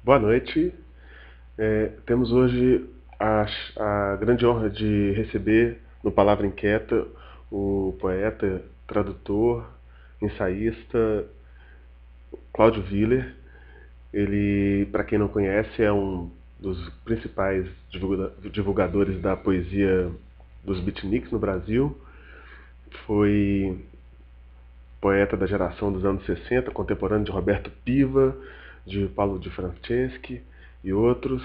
Boa noite. Temos hoje a grande honra de receber no Palavra Inquieta o poeta, tradutor, ensaísta Cláudio Willer. Ele, para quem não conhece, é um dos principais divulgadores da poesia dos beatniks no Brasil. Foi poeta da geração dos anos 60, contemporâneo de Roberto Piva, de Paulo de Franceschi e outros.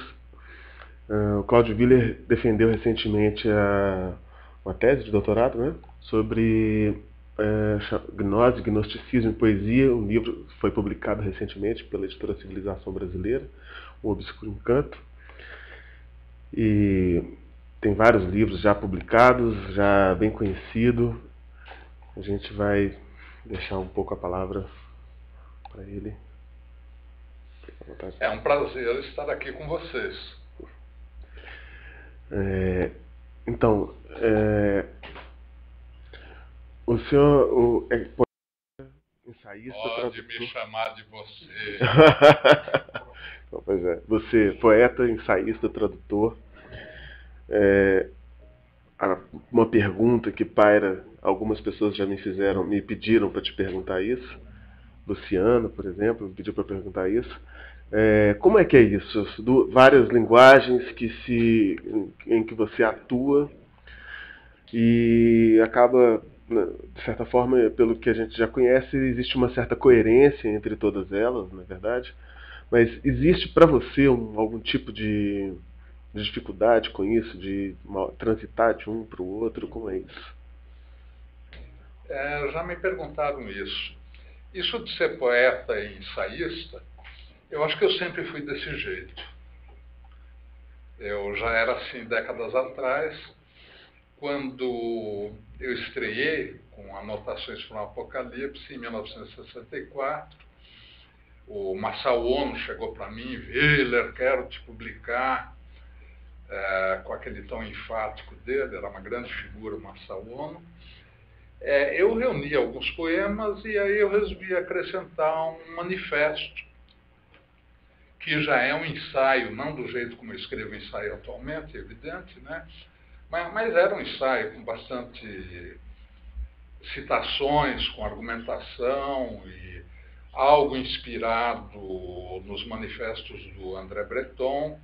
O Cláudio Willer defendeu recentemente uma tese de doutorado, né, sobre gnose, gnosticismo e poesia. Um livro foi publicado recentemente pela editora Civilização Brasileira, O Obscuro Encanto. E tem vários livros já publicados, já bem conhecido. A gente vai deixar um pouco a palavra para ele. É um prazer estar aqui com vocês. Então, o senhor é poeta, ensaísta, Pode tradutor. me chamar de você. Pois é, você, poeta, ensaísta, tradutor. Uma pergunta que paira, algumas pessoas já me pediram para te perguntar isso. Luciano, por exemplo, me pediu para perguntar isso. Como é que é isso? Várias linguagens em que você atua e acaba, de certa forma, pelo que a gente já conhece, existe uma certa coerência entre todas elas, na verdade. Mas existe para você algum tipo de dificuldade com isso, de transitar de um para o outro? Como é isso? Já me perguntaram isso. Isso de ser poeta e ensaísta, eu acho que eu sempre fui desse jeito. Eu já era assim décadas atrás, quando eu estreiei com Anotações para um Apocalipse, em 1964. O Masao Ono chegou para mim: Willer, quero te publicar. Com aquele tom enfático dele, era uma grande figura, o Masao Ono. Eu reuni alguns poemas e aí eu resolvi acrescentar um manifesto, que já é um ensaio, não do jeito como eu escrevo ensaio atualmente, evidente, né? Mas era um ensaio com bastante citações, com argumentação e algo inspirado nos manifestos do André Breton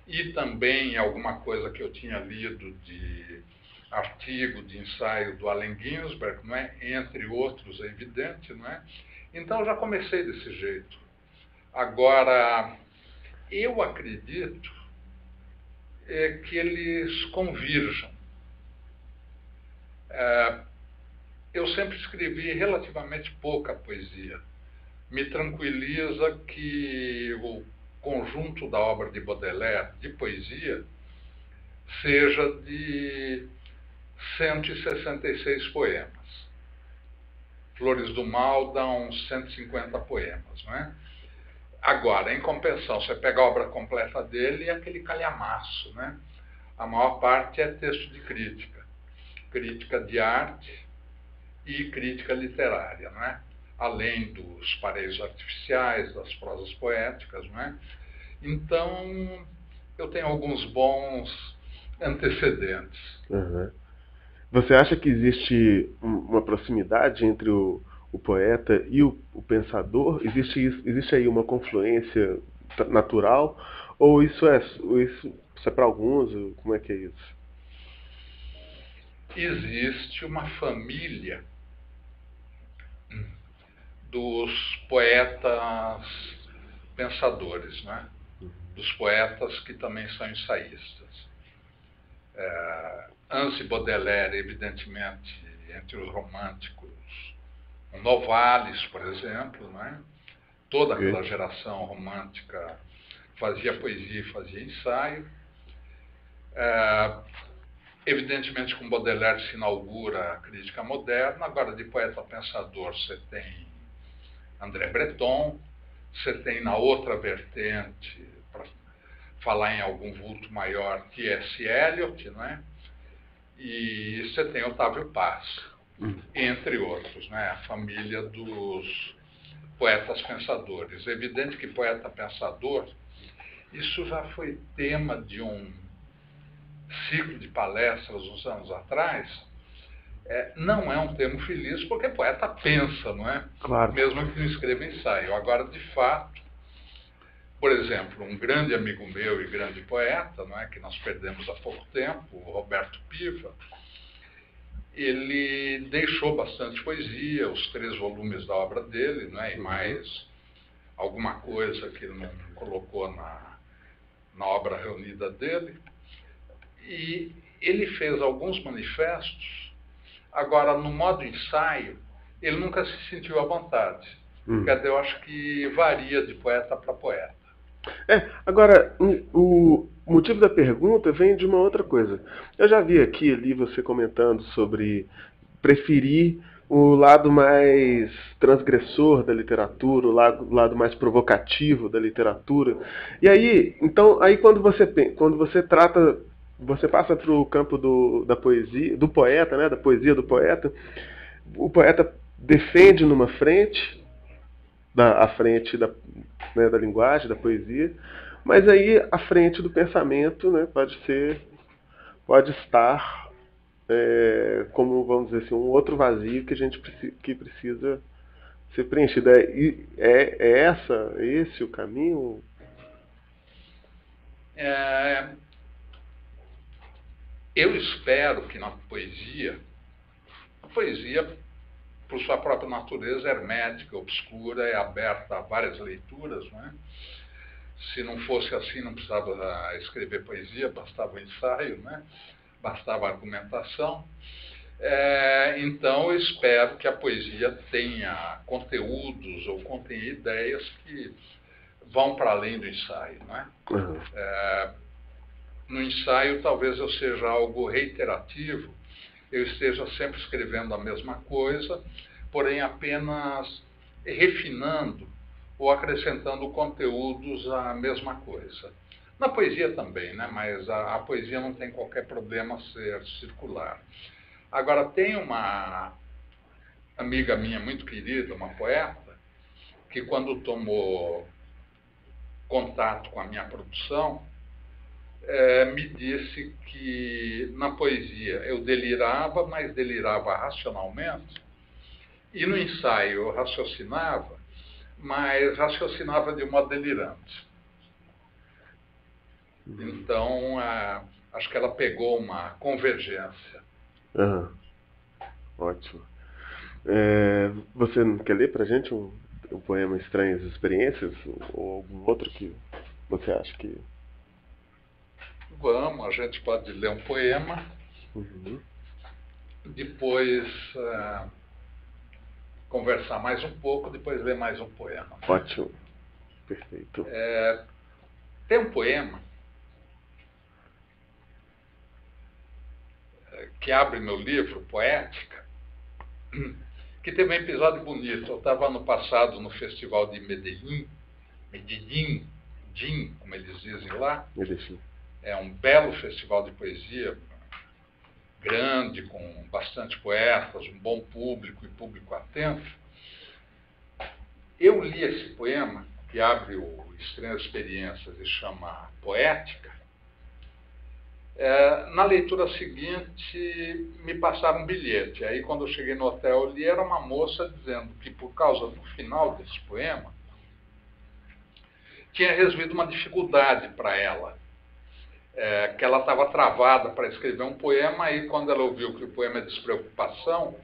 e também alguma coisa que eu tinha lido de artigo, de ensaio do Allen Ginsberg, não é? Entre outros, é evidente, não é? Então já comecei desse jeito. Agora, eu acredito que eles convirjam. Eu sempre escrevi relativamente pouca poesia. Me tranquiliza que o conjunto da obra de Baudelaire, de poesia, seja de 166 poemas. Flores do Mal dá uns 150 poemas, não é? Agora, em compensação, você pega a obra completa dele e aquele calhamaço, né? A maior parte é texto de crítica. Crítica de arte e crítica literária, não é? Além dos pareios artificiais, das prosas poéticas, não é? Então, eu tenho alguns bons antecedentes. Uhum. Você acha que existe uma proximidade entre o poeta e o pensador? Existe aí uma confluência natural? Ou isso é para alguns? Como é que é isso? Existe uma família dos poetas pensadores, né? Dos poetas que também são ensaístas. Anse Baudelaire, evidentemente, entre os românticos, o Novalis, por exemplo, né? Toda aquela geração romântica fazia poesia e fazia ensaio. Evidentemente, com Baudelaire se inaugura a crítica moderna. Agora, de poeta-pensador, você tem André Breton, você tem na outra vertente, para falar em algum vulto maior, T.S. Eliot, não é? E você tem Otávio Paz, entre outros, né? A família dos poetas pensadores. É evidente que poeta pensador Isso já foi tema de um ciclo de palestras uns anos atrás. Não é um termo feliz, porque poeta pensa, não é? Claro. Mesmo que não escreva ensaio. Agora, de fato, por exemplo, um grande amigo meu e grande poeta, não é, que nós perdemos há pouco tempo, o Roberto Piva, ele deixou bastante poesia, os 3 volumes da obra dele, não é, e mais alguma coisa que ele não colocou na obra reunida dele. E ele fez alguns manifestos. Agora, no modo ensaio, ele nunca se sentiu à vontade. Quer dizer, eu acho que varia de poeta para poeta. Agora, o motivo da pergunta vem de uma outra coisa. Eu já vi aqui ali você comentando sobre preferir o lado mais transgressor da literatura, o lado mais provocativo da literatura. E aí, então, aí quando você trata, você passa para o campo da poesia, do poeta, né, da poesia do poeta, o poeta defende numa frente, à frente né, da linguagem, da poesia, mas aí à frente do pensamento, né, pode estar como, vamos dizer assim, um outro vazio que a gente precisa ser preenchido. Esse o caminho? Eu espero que na poesia, a poesia, por sua própria natureza, é hermética, obscura, é aberta a várias leituras, não é? Se não fosse assim, não precisava escrever poesia, bastava o ensaio, né? Bastava a argumentação. Então, eu espero que a poesia tenha conteúdos ou contenha ideias que vão para além do ensaio, não é? No ensaio, talvez eu seja algo reiterativo, eu esteja sempre escrevendo a mesma coisa, porém apenas refinando ou acrescentando conteúdos à mesma coisa. Na poesia também, né? Mas a poesia não tem qualquer problema ser circular. Agora, tem uma amiga minha muito querida, uma poeta, que quando tomou contato com a minha produção, me disse que na poesia eu delirava, mas delirava racionalmente, e no ensaio eu raciocinava, mas raciocinava de modo delirante. Então, acho que ela pegou uma convergência. Ótimo. Você não quer ler pra gente um poema Estranhas Experiências? Ou algum outro que você acha que... Vamos, a gente pode ler um poema, depois conversar mais um pouco, depois ler mais um poema. Ótimo, perfeito. Tem um poema que abre meu livro, Poética, que teve um episódio bonito. Eu estava ano passado no festival de Medellín, como eles dizem lá. Medellín. É um belo festival de poesia, grande, com bastante poetas, um bom público e público atento. Eu li esse poema, que abre o Estranhas Experiências e chama Poética. Na leitura seguinte, me passaram um bilhete. Aí, quando eu cheguei no hotel, eu li, era uma moça dizendo que, por causa do final desse poema, tinha resolvido uma dificuldade para ela. Que ela estava travada para escrever um poema, e quando ela ouviu que o poema é despreocupação,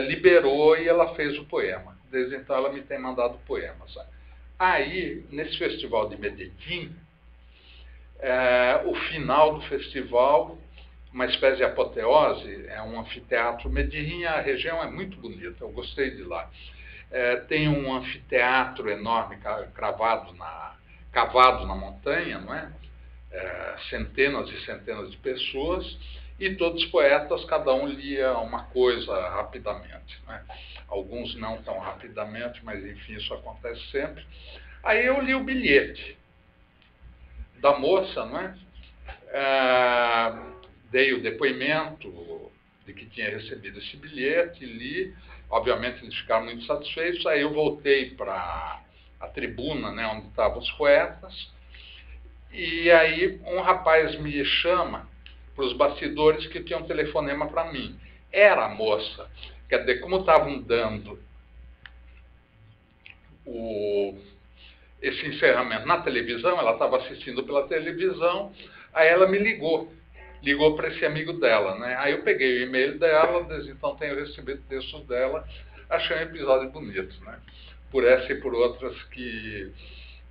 liberou e ela fez o poema. Desde então ela me tem mandado poemas. Aí, nesse festival de Medellín, o final do festival, uma espécie de apoteose, é um anfiteatro. Medellín, a região é muito bonita, eu gostei de lá. Tem um anfiteatro enorme cavado na montanha, não é? Centenas e centenas de pessoas, e todos os poetas, cada um lia uma coisa rapidamente, né? Alguns não tão rapidamente, mas enfim, isso acontece sempre. Aí eu li o bilhete da moça, não é? Dei o depoimento de que tinha recebido esse bilhete, li, obviamente eles ficaram muito satisfeitos. Aí eu voltei para a tribuna, né, onde estavam os poetas, E aí um rapaz me chama para os bastidores que tinha um telefonema para mim. Era a moça. Quer dizer, como estavam dando esse encerramento na televisão, ela estava assistindo pela televisão, aí ela me ligou para esse amigo dela, né? Aí eu peguei o e-mail dela, desde então tenho recebido textos dela, achei um episódio bonito, né? Por essa e por outras que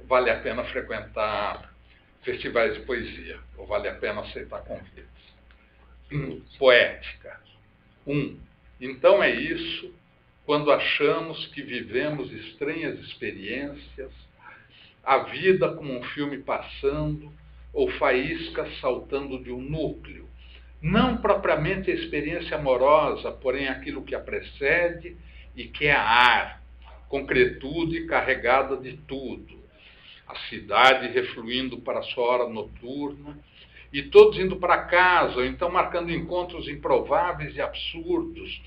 vale a pena frequentar festivais de poesia, ou vale a pena aceitar convites. Poética. Então é isso, quando achamos que vivemos estranhas experiências, a vida como um filme passando, ou faíscas saltando de um núcleo. Não propriamente a experiência amorosa, porém aquilo que a precede e que é ar, concretude carregada de tudo. A cidade refluindo para a sua hora noturna, e todos indo para casa, ou então marcando encontros improváveis e absurdos,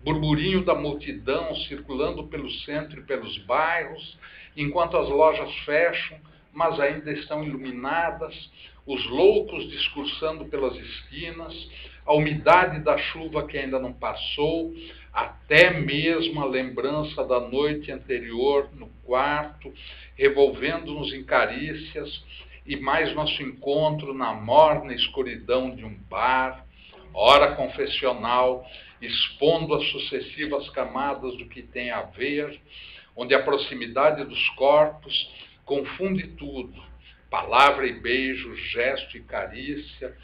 burburinho da multidão circulando pelo centro e pelos bairros, enquanto as lojas fecham, mas ainda estão iluminadas, os loucos discursando pelas esquinas, a umidade da chuva que ainda não passou, até mesmo a lembrança da noite anterior no quarto, revolvendo-nos em carícias, e mais nosso encontro na morna escuridão de um bar, ora confessional, expondo as sucessivas camadas do que tem a ver, onde a proximidade dos corpos confunde tudo, palavra e beijo, gesto e carícia,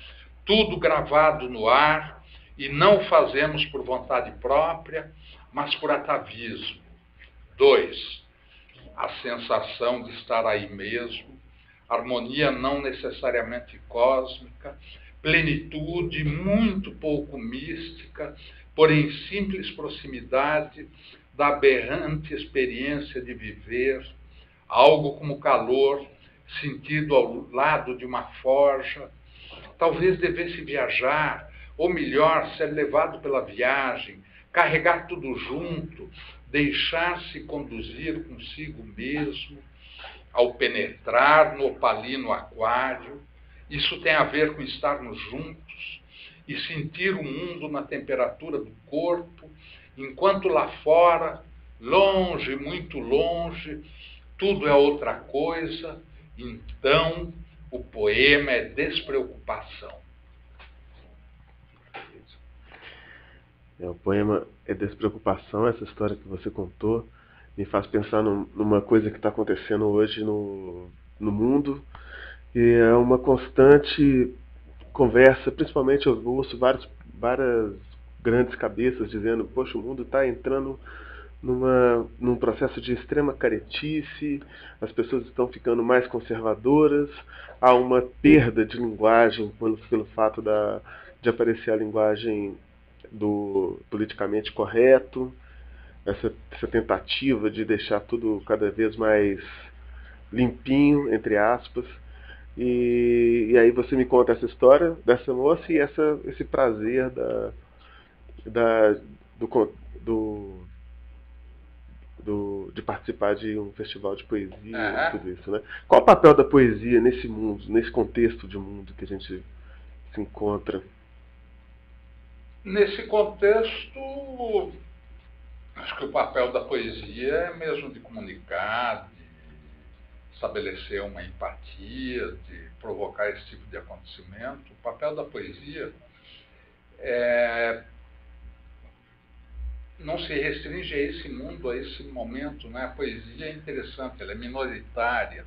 tudo gravado no ar, e não fazemos por vontade própria, mas por atavismo. 2. A sensação de estar aí mesmo, harmonia não necessariamente cósmica, plenitude muito pouco mística, porém simples proximidade da aberrante experiência de viver, algo como calor sentido ao lado de uma forja. Talvez devesse viajar, ou melhor, ser levado pela viagem, carregar tudo junto, deixar-se conduzir consigo mesmo, ao penetrar no opalino aquário. Isso tem a ver com estarmos juntos e sentir o mundo na temperatura do corpo, enquanto lá fora, longe, muito longe, tudo é outra coisa. Então, o poema é despreocupação. O poema é despreocupação. Essa história que você contou me faz pensar numa coisa que está acontecendo hoje no mundo, e é uma constante conversa, principalmente eu ouço várias grandes cabeças dizendo: poxa, o mundo está entrando num processo de extrema caretice, as pessoas estão ficando mais conservadoras, há uma perda de linguagem pelo fato de aparecer a linguagem do politicamente correto, essa tentativa de deixar tudo cada vez mais limpinho, entre aspas. E aí você me conta essa história dessa moça e esse prazer de participar de um festival de poesia, tudo isso, né? Qual o papel da poesia nesse mundo, nesse contexto de mundo que a gente se encontra? Nesse contexto, acho que o papel da poesia é mesmo de comunicar, de estabelecer uma empatia, de provocar esse tipo de acontecimento. O papel da poesia não se restringe a esse mundo, a esse momento, né? A poesia é interessante, ela é minoritária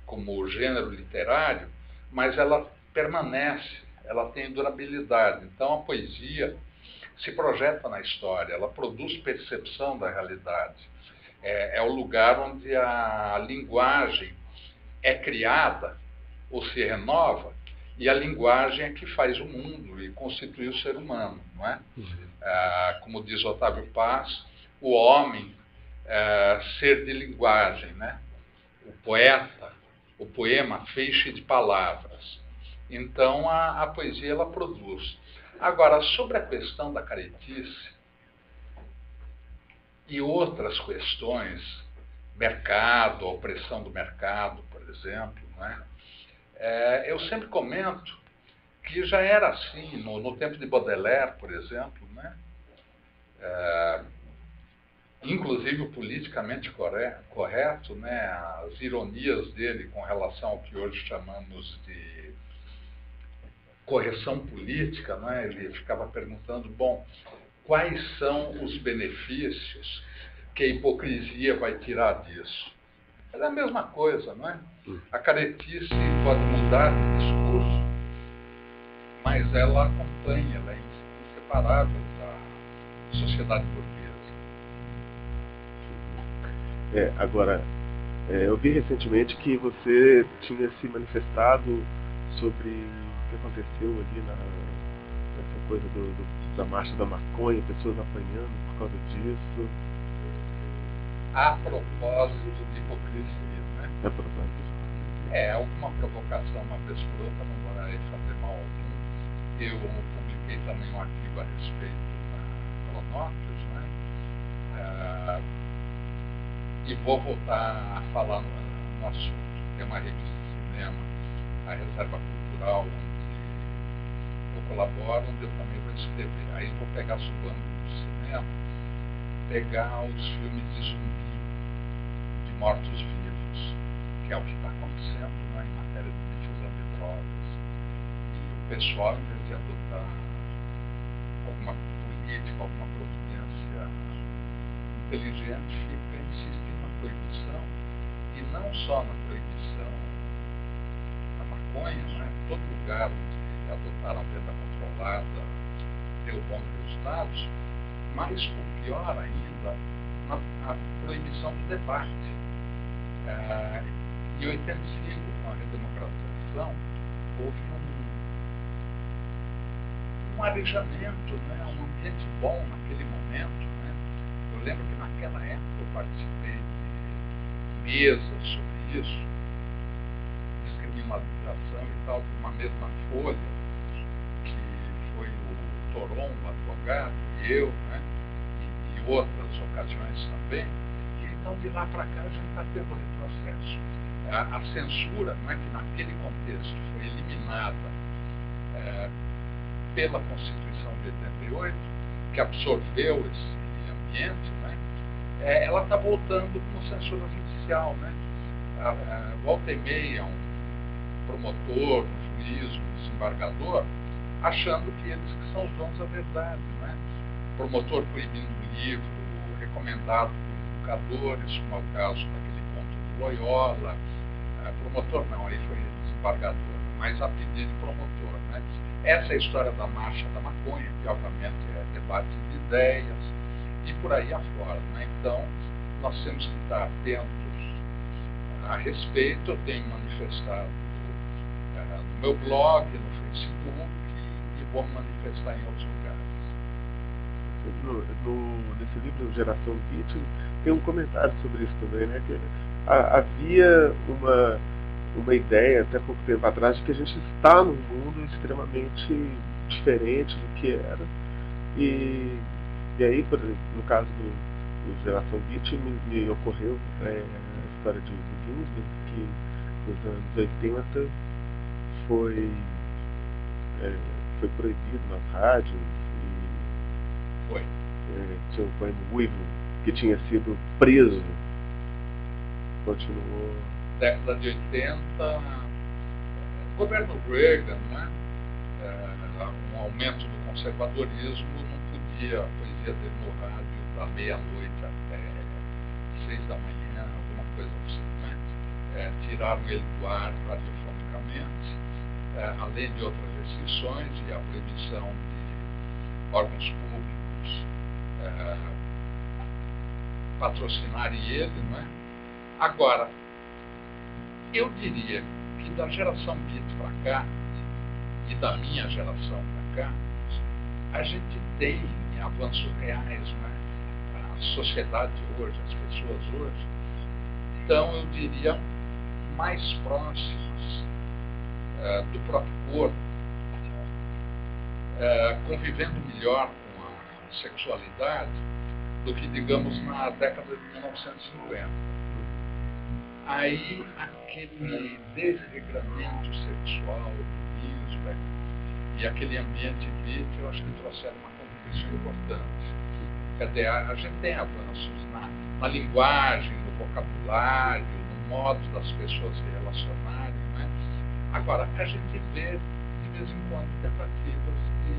como gênero literário, mas ela permanece, ela tem durabilidade. Então a poesia se projeta na história, ela produz percepção da realidade. É o lugar onde a linguagem é criada ou se renova, e a linguagem é que faz o mundo e constitui o ser humano, não é? Como diz Otávio Paz, o homem ser de linguagem, né? O poeta, o poema, feixe de palavras. Então a poesia ela produz. Agora, sobre a questão da caretice e outras questões, mercado, a opressão do mercado, por exemplo, né? Eu sempre comento que já era assim, no tempo de Baudelaire, por exemplo, né? Inclusive o politicamente correto, né? As ironias dele com relação ao que hoje chamamos de correção política, né? Ele ficava perguntando, bom, quais são os benefícios que a hipocrisia vai tirar disso? É a mesma coisa, não é? A caretice pode mudar de discurso, mas ela acompanha, ela é inseparável da sociedade burguesa. Agora, eu vi recentemente que você tinha se manifestado sobre o que aconteceu ali nessa coisa da marcha da maconha, pessoas apanhando por causa disso. A propósito de hipocrisia, né? A propósito. Alguma provocação, uma vez por outra, não vai fazer mal algum. Eu publiquei também um artigo a respeito da Cronópolis, né? E vou voltar a falar no assunto. Tem uma revista de cinema, a Reserva Cultural, onde eu colaboro, onde eu também vou escrever. Aí vou pegar sob o ângulo do cinema, pegar os filmes de zumbi, de mortos-vivos, que é o que está acontecendo, né, em matéria de difusão de drogas. E o pessoal, em vez de adotar alguma política, alguma providência inteligente, fica insistindo na proibição, e não só na proibição da maconha, né? Todo lugar onde adotaram a venda controlada deu bons resultados, mas o pior ainda, a proibição do debate. Em 85, com a redemocratização, houve um arejamento, né? Um ambiente bom naquele momento. Né? Eu lembro que naquela época eu participei de mesas sobre isso, descriminalização e tal, de uma mesma folha, que foi o Toron, o advogado, e eu, né? E outras ocasiões também. E então de lá para cá a gente está tendo retrocesso. A censura, não é, que naquele contexto foi eliminada pela Constituição de 88, que absorveu esse ambiente, né? Ela está voltando como censura judicial, né? Volta e meia, um promotor, um juiz, um desembargador, achando que eles que são os donos da verdade, né? Promotor proibindo um livro recomendado por educadores, como é o caso daquele ponto do Loyola. Promotor não, aí foi desembargador, mas a pedido de promotor, né? Essa é a história da marcha da maconha, que obviamente é debate de ideias, e por aí afora, né? Então, nós temos que estar atentos a respeito. Eu tenho manifestado no meu blog, no Facebook, e vou manifestar em outros lugares. Nesse livro, Geração Beat, tem um comentário sobre isso também, né? Que havia uma ideia, até pouco tempo atrás, de que a gente está num mundo extremamente diferente do que era. E aí, por exemplo, no caso do Geração Beat, me ocorreu a história do Ginsberg, que nos anos 80 foi proibido nas rádios. Foi. Tinha um poema Uivo, que tinha sido preso. Continuou. Década de 80, governo Reagan, né? Um aumento do conservadorismo, não podia a poesia dele no rádio da meia-noite até 6 da manhã, alguma coisa assim, né? Tiraram ele do ar radiofonicamente, além de outras restrições e a proibição de órgãos públicos patrocinarem ele, não é? Agora, eu diria que da geração Beat para cá, e da minha geração para cá, a gente tem avanços reais, né? A sociedade hoje, as pessoas hoje, estão, eu diria, mais próximas do próprio corpo, convivendo melhor com a sexualidade do que, digamos, na década de 1950. Aí aquele desregramento sexual do Ginsberg e aquele ambiente livre, eu acho que trouxeram uma contribuição importante. Quer dizer, a gente tem avanços na linguagem, no vocabulário, no modo das pessoas se relacionarem, né? Agora, a gente vê, de vez em quando, tentativas de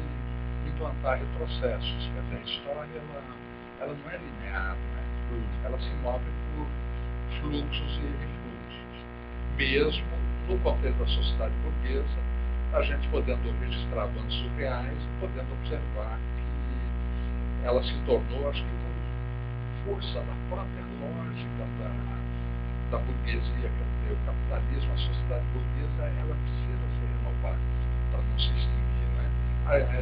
implantar retrocessos. Quer dizer, a história ela não é linear, né? Ela se move por fluxos e refluxos. Mesmo no contexto da sociedade burguesa, a gente podendo registrar avanços reais e podendo observar que ela se tornou, acho que por força da própria lógica da burguesia, quer dizer, o capitalismo, a sociedade burguesa, ela precisa se renovar para não se extinguir, né?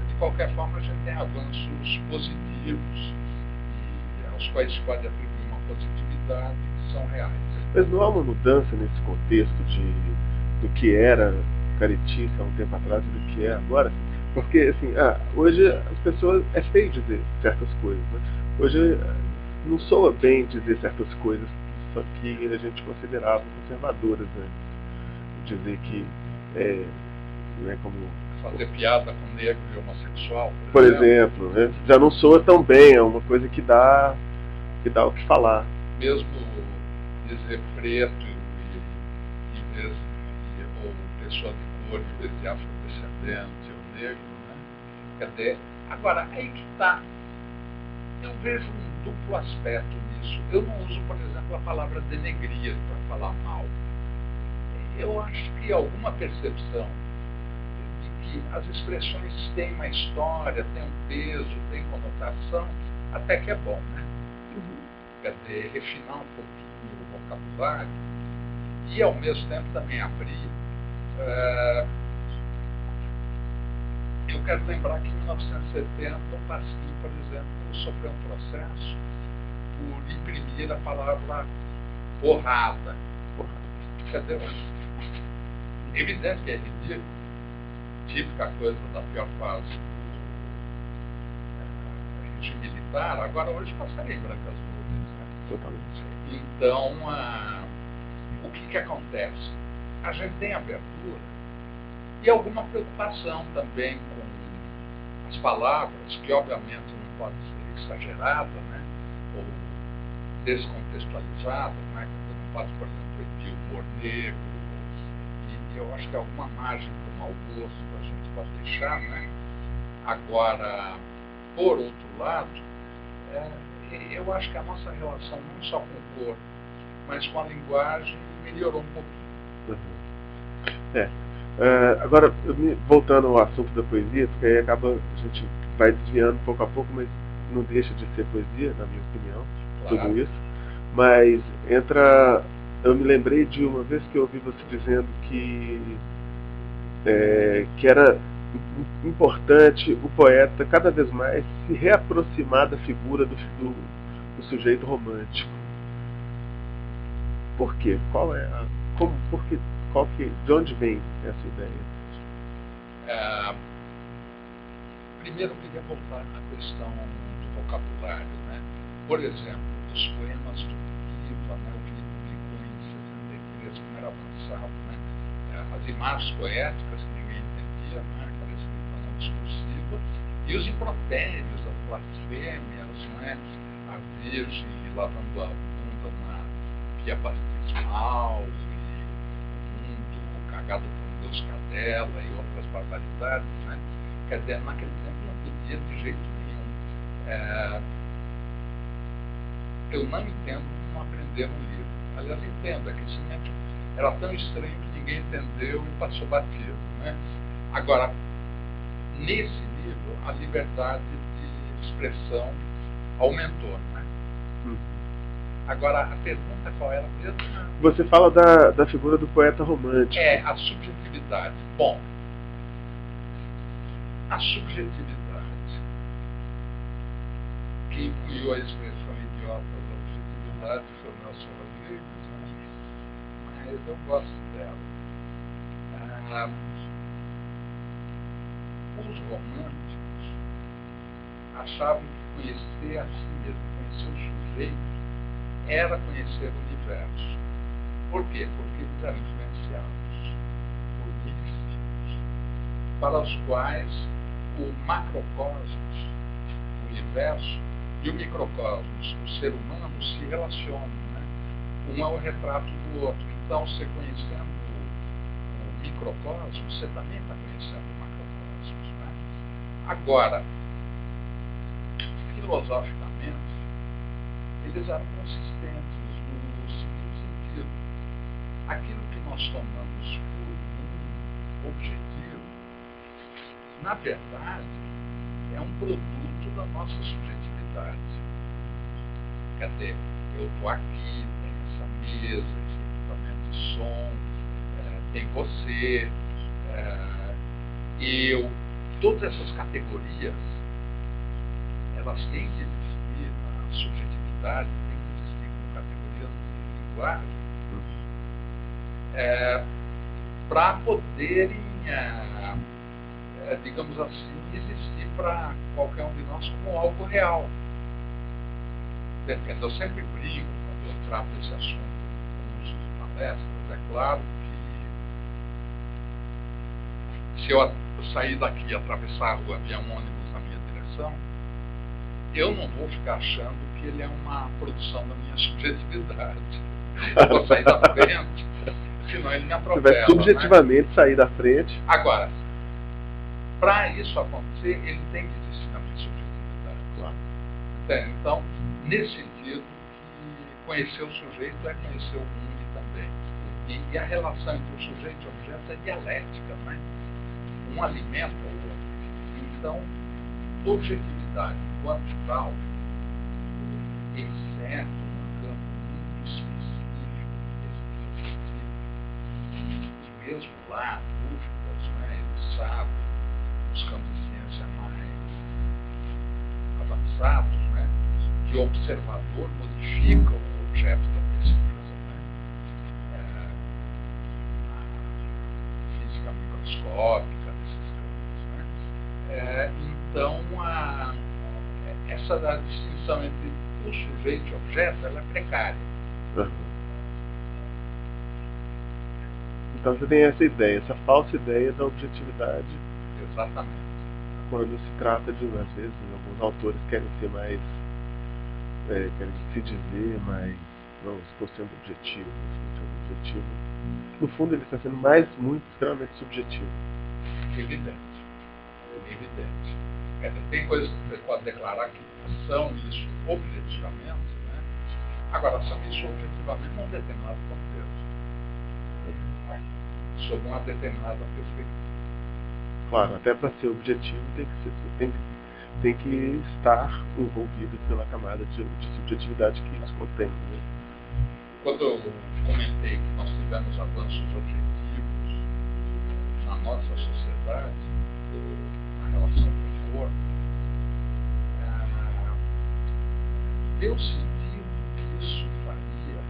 De qualquer forma, a gente tem avanços positivos e aos quais se pode atribuir uma positividade que são reais. Mas não há uma mudança nesse contexto do que era caretice há um tempo atrás e do que é agora? Porque, assim, hoje as pessoas, é feio dizer certas coisas, né? Hoje não soa bem dizer certas coisas que a gente considerava conservadoras, né? Dizer que não é como... Fazer piada com negro e homossexual, por exemplo, né? Já não soa tão bem, é uma coisa que dá o que falar. Mesmo dizer preto ou pessoa de cor em vez de afrodescendente ou negro, né? Quer dizer, agora, aí que está. Eu vejo um duplo aspecto nisso. Eu não uso, por exemplo, a palavra denegrir para falar mal. Eu acho que alguma percepção de que as expressões têm uma história, têm um peso, têm conotação, até que é bom, né? Quer dizer, refinar um pouquinho o vocabulário e, ao mesmo tempo, também abrir. Eu quero lembrar que em 1970 o Pasquim, por exemplo, sofreu um processo por imprimir a palavra porrada. Quer dizer, evidente que é ridículo, típica coisa da pior fase do regime militar, agora hoje passaria em brancas nuvens, né? Totalmente. Então, o que acontece? A gente tem abertura e alguma preocupação também com as palavras, que obviamente não pode ser exagerada, né? Ou descontextualizada, né? Não pode, por exemplo, proibir o humor negro, e eu acho que alguma margem para o mau gosto a gente pode deixar, né? Agora, por outro lado, eu acho que a nossa relação não só com o corpo, mas com a linguagem melhorou um pouquinho. Agora, voltando ao assunto da poesia, porque aí a gente vai desviando pouco a pouco, mas não deixa de ser poesia, na minha opinião, Claro. Tudo isso. Mas eu me lembrei de uma vez que eu ouvi você dizendo que era importante o poeta cada vez mais se reaproximar da figura do sujeito romântico. Por quê? De onde vem essa ideia? Primeiro eu queria voltar à questão do vocabulário, né? Por exemplo, os poemas do Piva, né? O que ele publicou em 63, como era avançado, né? As imagens poéticas que ninguém entendia, né? Aquela escrita não discursiva, e os impropérios, as blasfêmias, né? A Virgem lavando a bunda na pia batismal, e o mundo cagado por Deus cadela e outras barbaridades, né? Quer dizer, naquele tempo não podia de jeito nenhum. Eu não entendo como aprender um livro. Aliás, entendo, é que esse método era tão estranho que ninguém entendeu e passou batido, né? Agora, nesse livro, a liberdade de expressão aumentou, né? Agora, a pergunta qual era mesmo? Você fala da figura do poeta romântico. A subjetividade. Bom, a subjetividade, que incluiu a expressão idiota da objetividade, foi o Nelson Rodrigues, né? Mas eu gosto dela. Os românticos achavam que conhecer a si mesmo, conhecer o sujeito, era conhecer o universo. Por quê? Porque eles eram influenciados por microfilmes, para os quais o macrocosmos, o universo, e o microcosmos, o ser humano, se relacionam. Né? Um é o retrato do outro. Então, você conhecendo o microcosmos, você também está conhecendo o macrocosmos. Né? Agora, filosoficamente, eles eram consistentes no seguinte sentido: aquilo que nós tomamos por um objetivo, na verdade, é um produto da nossa subjetividade. Quer dizer, eu estou aqui, tem essa mesa, esse equipamento de som, tem você, eu. Todas essas categorias, elas têm que existir, a subjetividade tem que existir como categorias de linguagem, para poderem, digamos assim, existir para qualquer um de nós como algo real. Eu sempre brinco quando eu trato esse assunto em cursos de palestras. É claro que se eu sair daqui e atravessar a rua e vier um ônibus na minha direção, eu não vou ficar achando que ele é uma produção da minha subjetividade. Eu vou sair da frente, senão ele me atropela. Você vai subjetivamente, né, sair da frente. Agora, para isso acontecer, ele tem que existir na minha subjetividade. Claro. Entende? Então, nesse sentido, que conhecer o sujeito é conhecer o mundo também. E a relação entre o sujeito e o objeto é dialética, né? Um alimenta o outro. Então, objetividade enquanto tal, exceto um campo muito específico desse objetivo, e mesmo lá, dúvidas, né, eles sabem, os campos de ciência mais avançados, né, que o observador modifica o objeto da pesquisa, né, a física microscópica desses campos, né. Então, essa distinção entre o sujeito e o objeto, ela é precária. Então você tem essa ideia, essa falsa ideia da objetividade. Exatamente. Quando se trata de, às vezes, alguns autores querem ser mais, querem se dizer mais, não, estou sendo objetivo, estou sendo objetivo. No fundo ele está sendo muito, extremamente subjetivo. Evidente. Tem coisas que você pode declarar que são isso objetivamente, né? Agora, são isso objetivamente num determinado contexto, sob uma determinada perspectiva. Claro, até para ser objetivo tem que estar envolvido pela camada de subjetividade que isso contém. Né? Quando eu comentei que nós tivemos avanços objetivos na nossa sociedade, na relação com o corpo, eu senti o que isso faria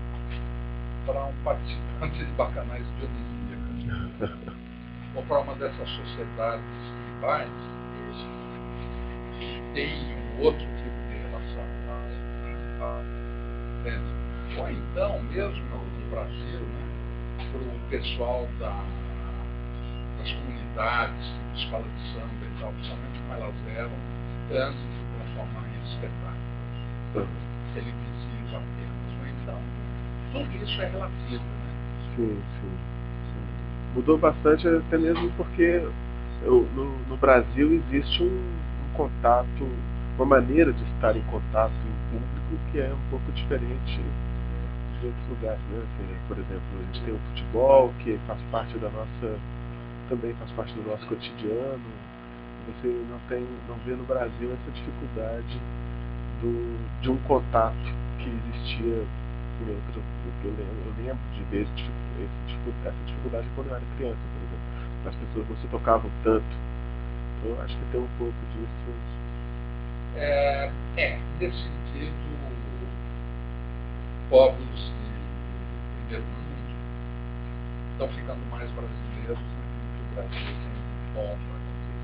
para um participante de bacanais dionisíacas, ou para uma dessas sociedades tribais que tem um outro tipo de relação. Entende? Ou então, mesmo no Brasil, né, para o pessoal das comunidades, tipo escola de samba e tal, principalmente como elas eram, antes de se transformar em espetáculos televisivos apenas. Né? Então, tudo isso é relativo. Né? Sim. Mudou bastante, até mesmo porque no Brasil existe um contato, uma maneira de estar em contato em público que é um pouco diferente de outros lugares, né? Por exemplo, a gente tem o futebol, que faz parte também faz parte do nosso cotidiano. Você não vê no Brasil essa dificuldade de um contato que existia em outro. Eu lembro de ver essa dificuldade quando eu era criança, por exemplo. As pessoas não se tocavam tanto. Então, eu acho que tem um pouco disso. Nesse sentido, povos de primeiro mundo estão ficando mais brasileiros naquilo que o Brasil tem bom para acontecer.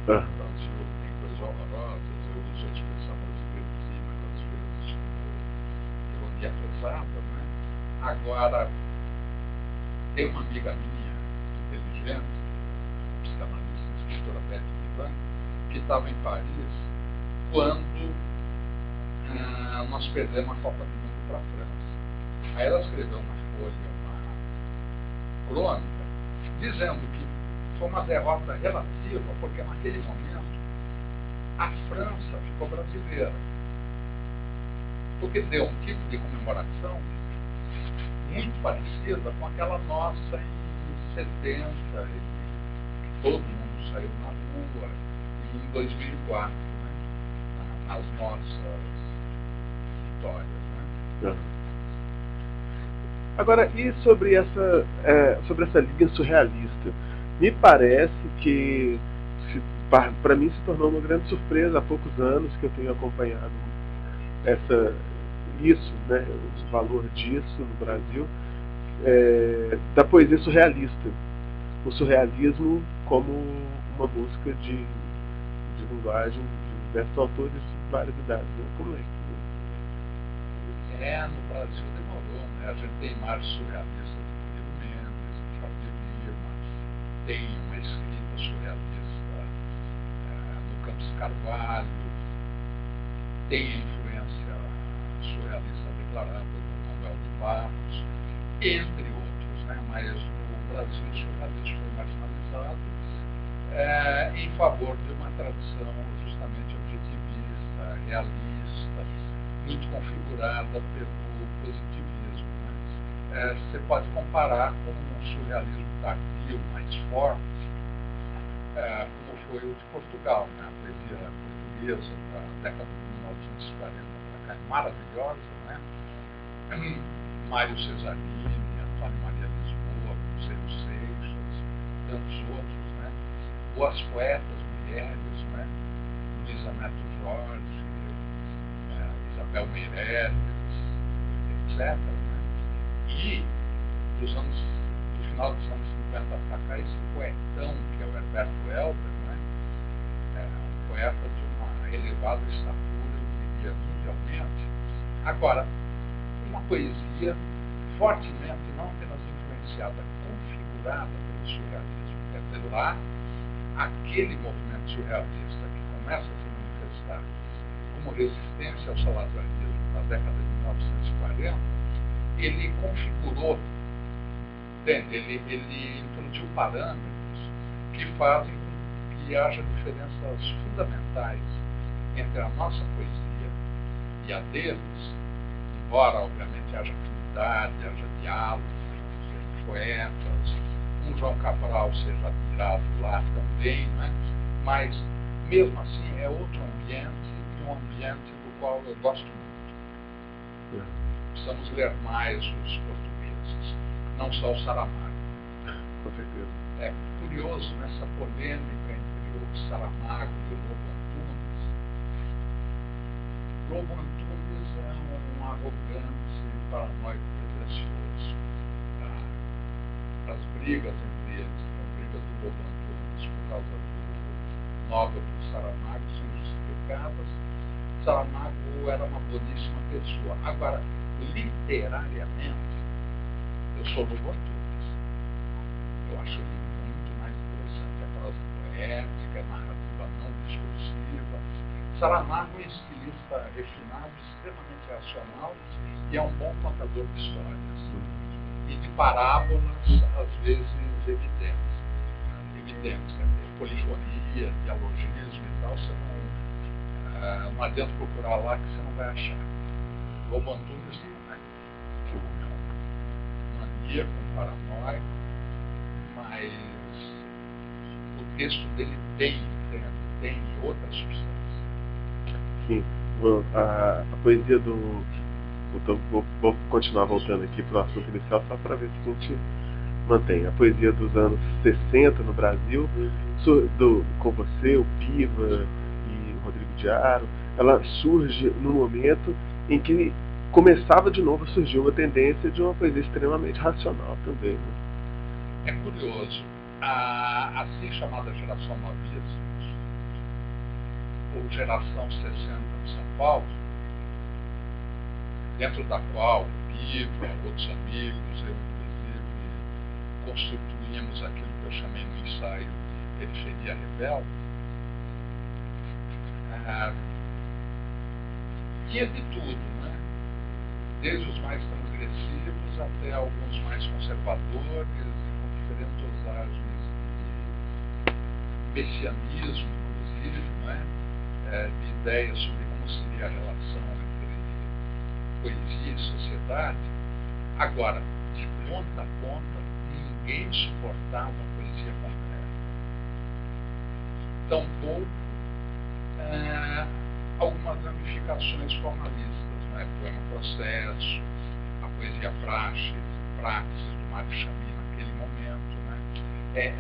O Brasil tem coisas horrorosas, eu uso a expressão brasileiro, às vezes, ironia pesada, né? Agora, Tem uma amiga minha, inteligente, psicanalista, escritora Beth Milan, que estava em Paris quando nós perdemos a Copa do Mundo para a França. Aí ela escreveu na Folha uma crônica dizendo que foi uma derrota relativa, porque naquele momento a França ficou brasileira. Porque deu um tipo de comemoração muito parecida com aquela nossa em 70, e todo mundo saiu na rua, e em 2004, né, nas nossas vitórias. Né? Agora, e sobre essa linha surrealista? Me parece que, para mim, se tornou uma grande surpresa há poucos anos que eu tenho acompanhado isso, né, o valor disso no Brasil, da poesia surrealista. O surrealismo como uma busca de linguagem de diversos autores de várias idades. Né? Como é que... No Brasil demorou, né? A gente tem imagens surrealistas do Murilo Mendes, do Jorge Lima, tem uma escrita surrealista no Campos Carvalho, tem a influência surrealista declarada do Manuel de Barros, entre outros, né? Mas no Brasil o surrealismo foi marginalizado em favor de uma tradição justamente objetivista, realista, muito configurada pelo positivismo. Né? Você pode comparar com um surrealismo tardio, mais forte, como foi o de Portugal, né? A poesia portuguesa da década de 1940 para cá, maravilhosa, né? Mário Cesarini, Antônio Maria Lisboa, Cruzeiro Seixas, tantos outros, né? Boas poetas, mulheres, né? Luísa Neto Jorge, Isabel Meirelles, etc. Né? E do final dos anos 50 para cá, esse poetão, que é o Herberto Helder, né? Um poeta de uma elevada estatura, eu diria, mundialmente. Agora, uma poesia fortemente, não apenas influenciada, configurada pelo surrealismo. Quer dizer, lá, aquele movimento surrealista que começa a se manifestar como resistência ao salazarismo na década de 1940, ele configurou, ele introduziu parâmetros que fazem com que haja diferenças fundamentais entre a nossa poesia e a deles, embora obviamente haja afinidade, haja diálogo entre poetas, um João Cabral seja admirado lá também, né? Mas mesmo assim é outro ambiente, um ambiente do qual eu gosto muito. Precisamos ler mais os portugueses, não só o Saramago. Com certeza. É curioso nessa polêmica entre o Saramago e o Lobo Antunes. Lobo Antunes é um arrogante, paranoico, pretensioso. As brigas entre eles, as brigas do Lobo Antunes por causa do Nobel do Saramago são justificadas. Saramago era uma boníssima pessoa. Agora, literariamente, eu sou Lobo Antunes. Eu acho ele muito mais interessante. A prosa poética, a narrativa não discursiva. Saramago é estilista refinado, extremamente racional e é um bom contador de histórias. E de parábolas, às vezes, evidentes. Quer dizer, polifonia, dialogismo e tal, você não adianta procurar lá que você não vai achar. Lobo Antunes não é. Maníaco, paranoico, mas o texto dele tem outra substância. Sim, a poesia do... Então, vou continuar voltando aqui para o assunto inicial só para ver se a gente mantém. A poesia dos anos 60 no Brasil, com você, o Piva e o Rodrigo Diaro, ela surge no momento em que começava de novo a surgir uma tendência de uma poesia extremamente racional também. Né? É curioso. A assim chamada geração novíssima, ou geração 60 de São Paulo, dentro da qual Piva, outros amigos, eu inclusive constituímos aquilo que eu chamei no ensaio de periferia rebelde, tinha de tudo, né? Desde os mais transgressivos até alguns mais conservadores e com diferentes dosagens de messianismo, inclusive, né? De ideias sobre como seria a relação entre poesia e sociedade. Agora, de ponta a ponta, ninguém suportava a poesia concreta. Tampouco algumas ramificações formalistas, né? Poema processo, a poesia praxis do Mário Chamy naquele momento, né?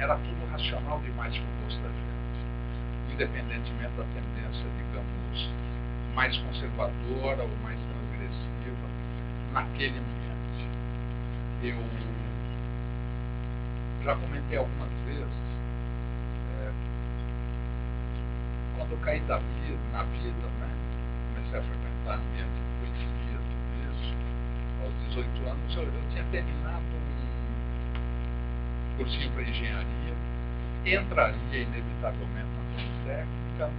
Era tudo racional demais para o gosto da gente, independentemente da tendência, digamos, mais conservadora ou mais transgressiva naquele ambiente. Eu já comentei algumas vezes, quando eu caí na vida, né, comecei a frequentar ambiente de poesia, tudo isso, aos 18 anos eu tinha terminado um cursinho para engenharia, entraria inevitavelmente na Politécnica.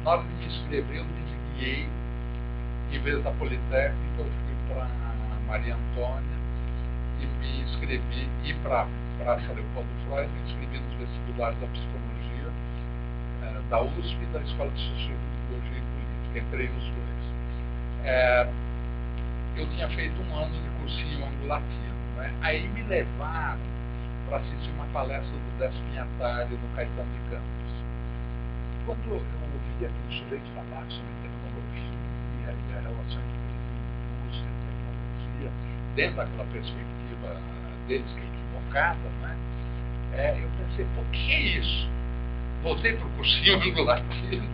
Na hora de me inscrever, eu me desviei, em vez da Politécnica, eu fui para Maria Antônia e me inscrevi, e para Praça Leopoldo Freud, me inscrevi nos vestibulares da psicologia, da USP e da Escola de Sociologia e Política, entrei os dois. Eu tinha feito um ano de cursinho anglo-latino, né? Aí me levaram para assistir uma palestra do Décio Pinhatari no Caetano de Campos. Quando eu ouvi aquele sujeito falar sobre tecnologia e a relação entre indústria e tecnologia, dentro daquela perspectiva deles que é equivocada, né? Eu pensei, pô, que é isso? Voltei para o cursinho anglo-latino.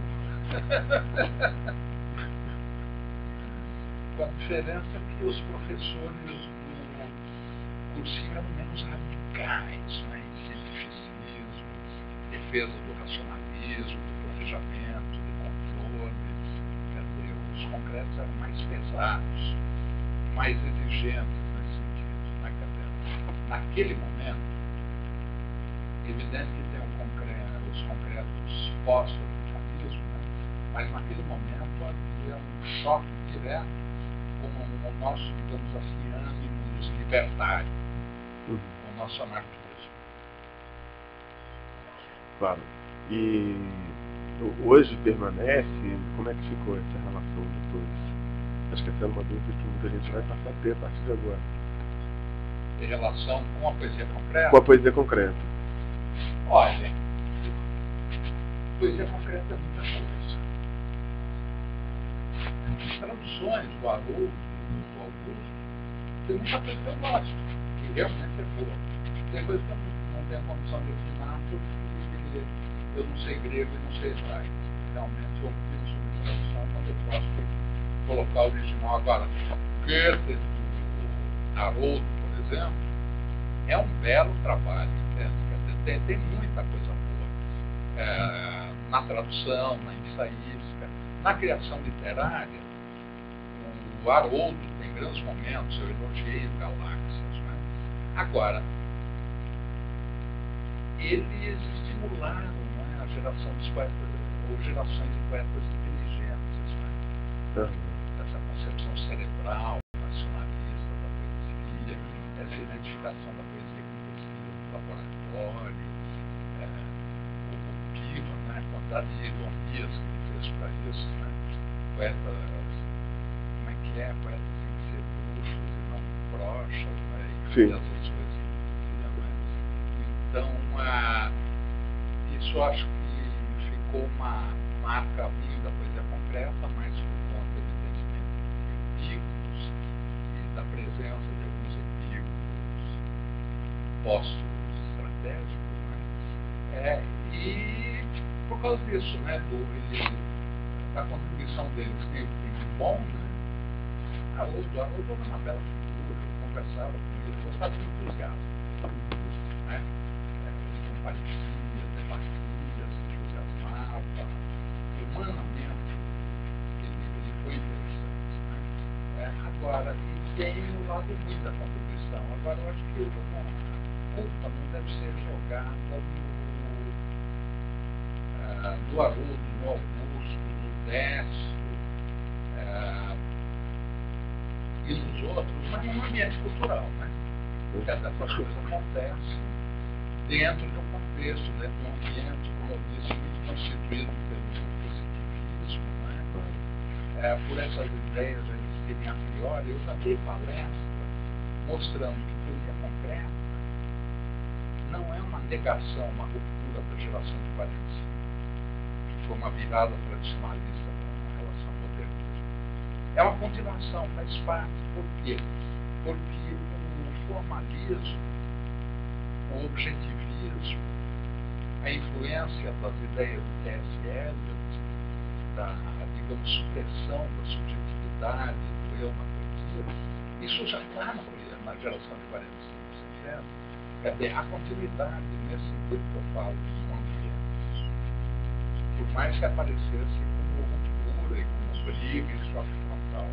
Com a diferença que os professores do cursinho eram menos radicais, né? Em cientificismo, defesa do racionalismo, do planejamento, do controle. Quer dizer, os concretos eram mais pesados, mais exigentes nesse sentido, né? Quer dizer, naquele momento, evidente que tem os concretos pós-radicalismo, né? Mas naquele momento havia um choque direto com o nosso, digamos assim, ânimos libertário, o nosso anarquismo. Claro. E hoje permanece? Como é que ficou essa relação depois? Acho que essa é uma dúvida que muita gente vai passar a ter a partir de agora. Em relação com a poesia concreta? Com a poesia concreta. Olha, poesia concreta é muita coisa. As traduções do Haroldo, do Augusto, tem muita coisa que eu gosto, que realmente é boa. Tem coisa que eu não tenho condição de opinar, porque eu não sei grego e não sei hebraico. Realmente eu opino sobre tradução quando eu posso colocar o original. Agora, Goethe do Haroldo, por exemplo, é um belo trabalho, entende? Tem muita coisa boa. Na tradução, na ensaística, na criação literária. O Haroldo tem grandes momentos, eu elogiei o Galáxias, né? Agora, eles estimularam, né, a geração dos poetas, ou gerações de poetas inteligentes, né? Essa concepção cerebral, nacionalista da poesia, essa identificação da poesia com pesquisa do laboratório, o Piva, né, a quantidade de ironias que ele fez para isso, né? Poetas, como é que é? Poetas têm que ser bruxos e não broxas, né? E as outras coisas que ele dizia, né? Então, isso acho que ficou uma marca ruim da poesia concreta, mas por conta, evidentemente, de epígonos e da presença de alguns epígonos postos estratégicos, né? E por causa disso, né, da contribuição deles tem um bom, né? Haroldo era uma bela figura, eu conversava com ele, gostava de entusiasmo, né? Ele comparecia, debatia, se entusiasmava, humanamente ele foi interessante, né? Agora, e tem o lado ruim da contribuição. Agora, eu acho que culpa não deve ser jogada no Haroldo, no Augusto, no Décio e nos outros, mas no ambiente cultural, né? Porque essas coisas acontecem dentro de um contexto, dentro de um ambiente, como eu disse, muito constituído pelo positivismo, né? Por essas ideias a existirem a priori. Eu já dei palestra mostrando que poesia concreta não é uma negação, uma ruptura da geração de 45, que foi uma virada tradicionalista com relação ao modernismo. É uma continuação, faz parte. Por quê? Porque o formalismo, o objetivismo, a influência das ideias do T.S. Eliot, da, digamos, supressão da subjetividade do eu na poesia, isso já está na geração de 45, entende? Quer dizer, a continuidade, nesse sentido que eu falo, dos ambientes, por mais que aparecesse como ruptura e como briga e choque frontal.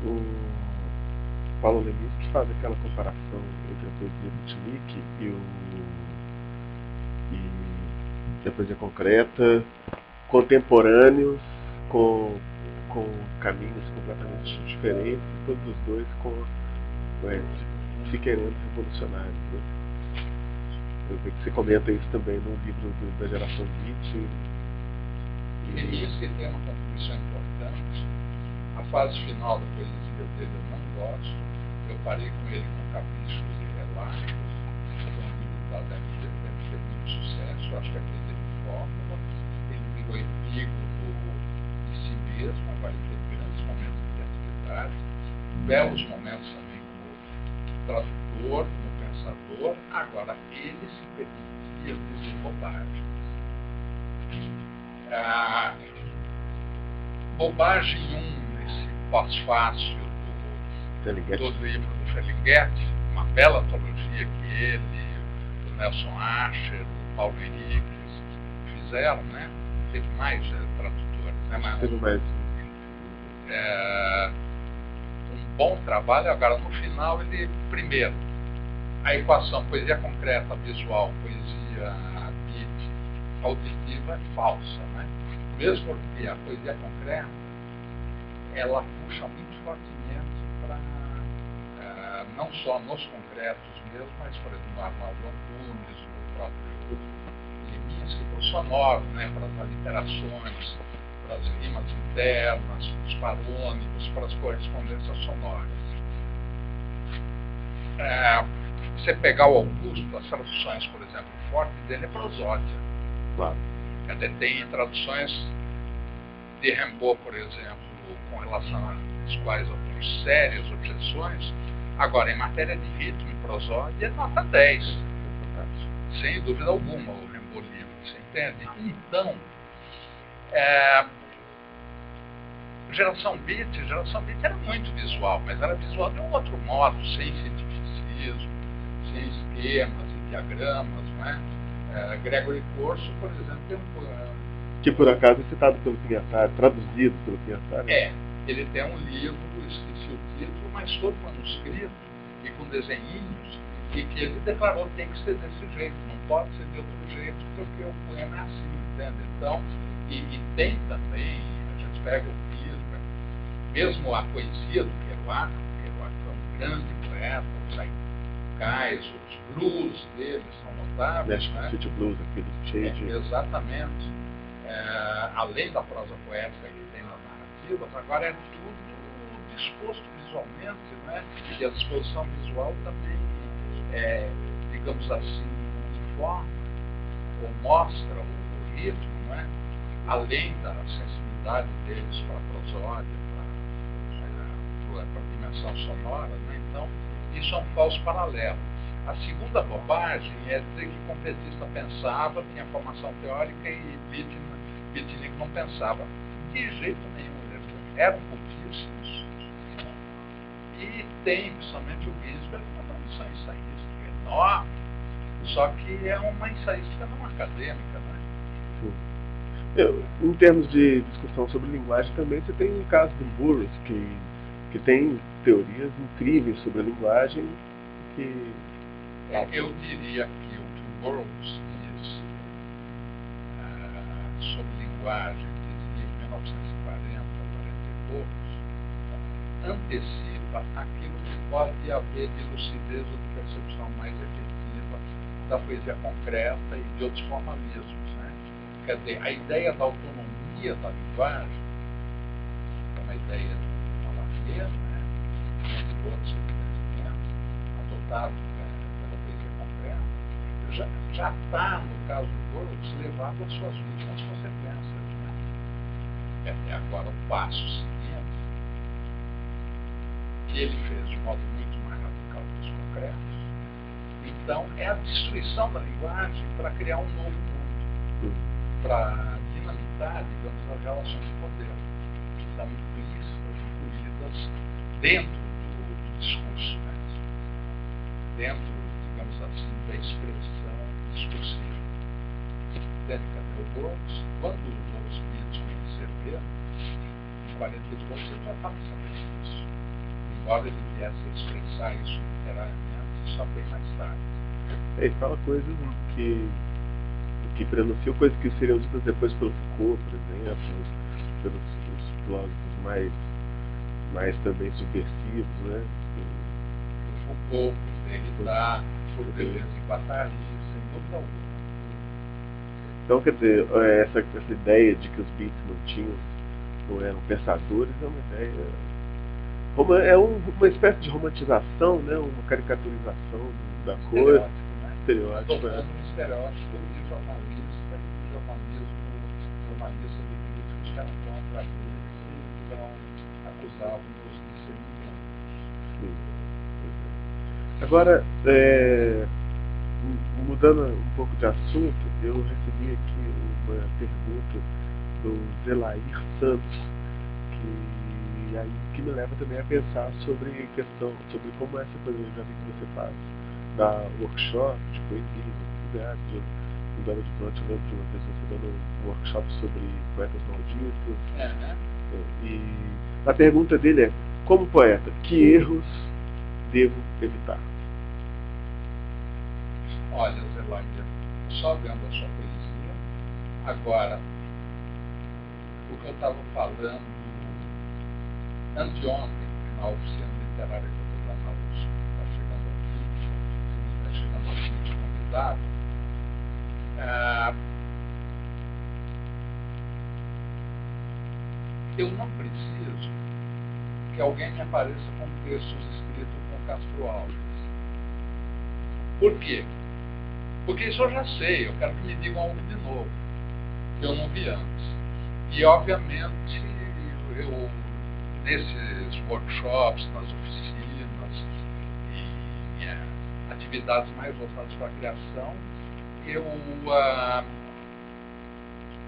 O Paulo Leminski faz aquela comparação entre a poesia do Tinique e a poesia concreta, contemporâneos, com caminhos completamente diferentes, todos os dois se querendo revolucionários. Né? Eu vejo que você comenta isso também no livro da geração Beat. Leminski tem uma contribuição importante. A fase final da poesia dele eu não gosto. Eu parei com ele com Caprichos e Relatos. Foi um livro deve ter muito sucesso. Eu acho que é coisa de fórmula. Ele virou epígono de si mesmo. Agora ele teve grandes momentos de criatividade, belos momentos também como tradutor, como pensador. Agora ele se permitia dizer bobagem. Bobagem 1, nesse pós-fácil do livro do Ferlinghetti, uma bela antologia que ele, o Nelson Ascher, o Paulo Henriques fizeram, né? Teve mais tradutores, né? Mas, teve mais. Um bom trabalho. Agora, no final, ele, primeiro, a equação poesia concreta, visual, poesia beat, auditiva é falsa, né? Mesmo porque a poesia concreta, ela puxa muito fortemente para, não só nos concretos mesmo, mas, por exemplo, no Arnaldo Antunes, no próprio Leminski, para o sonoro, né? Para as aliterações, para as rimas internas, para os parônimos, para as correspondências sonoras. Você pegar o Augusto, as traduções, por exemplo, o forte dele é prosódia. Claro. Até tem traduções de Rimbaud, por exemplo, com relação às quais eu tenho sérias objeções. Agora, em matéria de ritmo e prosódia, nota 10. Sem dúvida alguma, o Rimbaud livre, você entende? Então, Geração Beat era muito visual, mas era visual de um outro modo, sem cientificismo, sem esquemas e diagramas, não é? Gregory Corso, por exemplo, tem que por acaso é citado pelo Pinhatari, traduzido pelo Pinhatari. Ele tem um livro, esqueci o título, mas todo manuscrito e com desenhinhos, e que ele declarou que tem que ser desse jeito, não pode ser de outro jeito, porque o poema é assim, entende? Então, e tem também, a gente pega o Pisber, mesmo a poesia do Kerouac foi um grande poeta, os haikais, os blues dele são notáveis, né? City Blues aqui do Shade. Exatamente. Além da prosa poética que tem nas narrativas, agora é tudo disposto visualmente, né? E a disposição visual também, digamos assim, informa ou mostra o ritmo, né? Além da sensibilidade deles para a prosódia, para a dimensão sonora, né? Então, isso é um falso paralelo. A segunda bobagem é dizer que completista pensava, tinha formação teórica e Beatnik não pensava. De jeito nenhum, eram pouquíssimos. E tem, principalmente o Ginsberg, uma produção ensaística enorme, só que é uma ensaística não acadêmica, né? Em termos de discussão sobre linguagem também, você tem o caso do Burroughs, que tem teorias incríveis sobre a linguagem, que... Eu diria que o que o Burroughs diz sobre linguagem, que dizia em 1940, 40 e poucos, antecipa aquilo que pode haver de lucidez ou de percepção mais efetiva da poesia concreta e de outros formalismos, né? Quer dizer, a ideia da autonomia da linguagem, que é uma ideia de Falardier, né? Entre outros, evidentemente, adotado pela poesia concreta, já está, no caso do Burroughs, levado às suas últimas consequências, né? É agora o passo seguinte, que ele fez de modo muito mais radical que os concretos. Então, é a destruição da linguagem para criar um novo mundo, para dinamitar, digamos, as relações de poder, que estão implícitas, incluídas dentro do discurso, né? Dentro, digamos assim, da expressão discursiva. Entende, o Burroughs, quando os outros Beatles conheceram em 40 e pouco, ele já estava sabendo disso. Embora ele viesse a expressar isso literariamente, só bem mais tarde. Ele fala coisas que pronunciam coisas que seriam ditas depois pelo Foucault, por exemplo, pelos os filósofos mais também subversivos, né? Por Foucault, por Derrida, por Deleuze e Guattari, sem dúvida alguma. Então, quer dizer, essa ideia de que os Beatles não eram pensadores é uma ideia... É uma espécie de romantização, né? Uma caricaturização da coisa. Estereótipo. Adotando um estereótipo de jornalista e jornalista de críticos que eram contra eles e então acusavam-nos de serem enganos. Agora, mudando um pouco de assunto, eu recebi aqui uma pergunta do Zelair Santos, que me leva também a pensar sobre como essa coisa, eu já vi que você faz, da workshop de poesia em lugares, em Belo Horizonte. Eu lembro de uma vez você dando um workshop sobre poetas malditos. E a pergunta dele é: como poeta, que erros devo evitar? Olha, Zelândia, só vendo a sua poesia, agora, o que eu estava falando anteontem, na oficina literária que eu estou dando na USP, está chegando ao fim de convidado, eu não preciso que alguém me apareça com textos escritos com Castro Alves. Por quê? Porque isso eu já sei, eu quero que me digam algo de novo, que eu não vi antes. E, obviamente, eu nesses workshops, nas oficinas e atividades mais voltadas para a criação, eu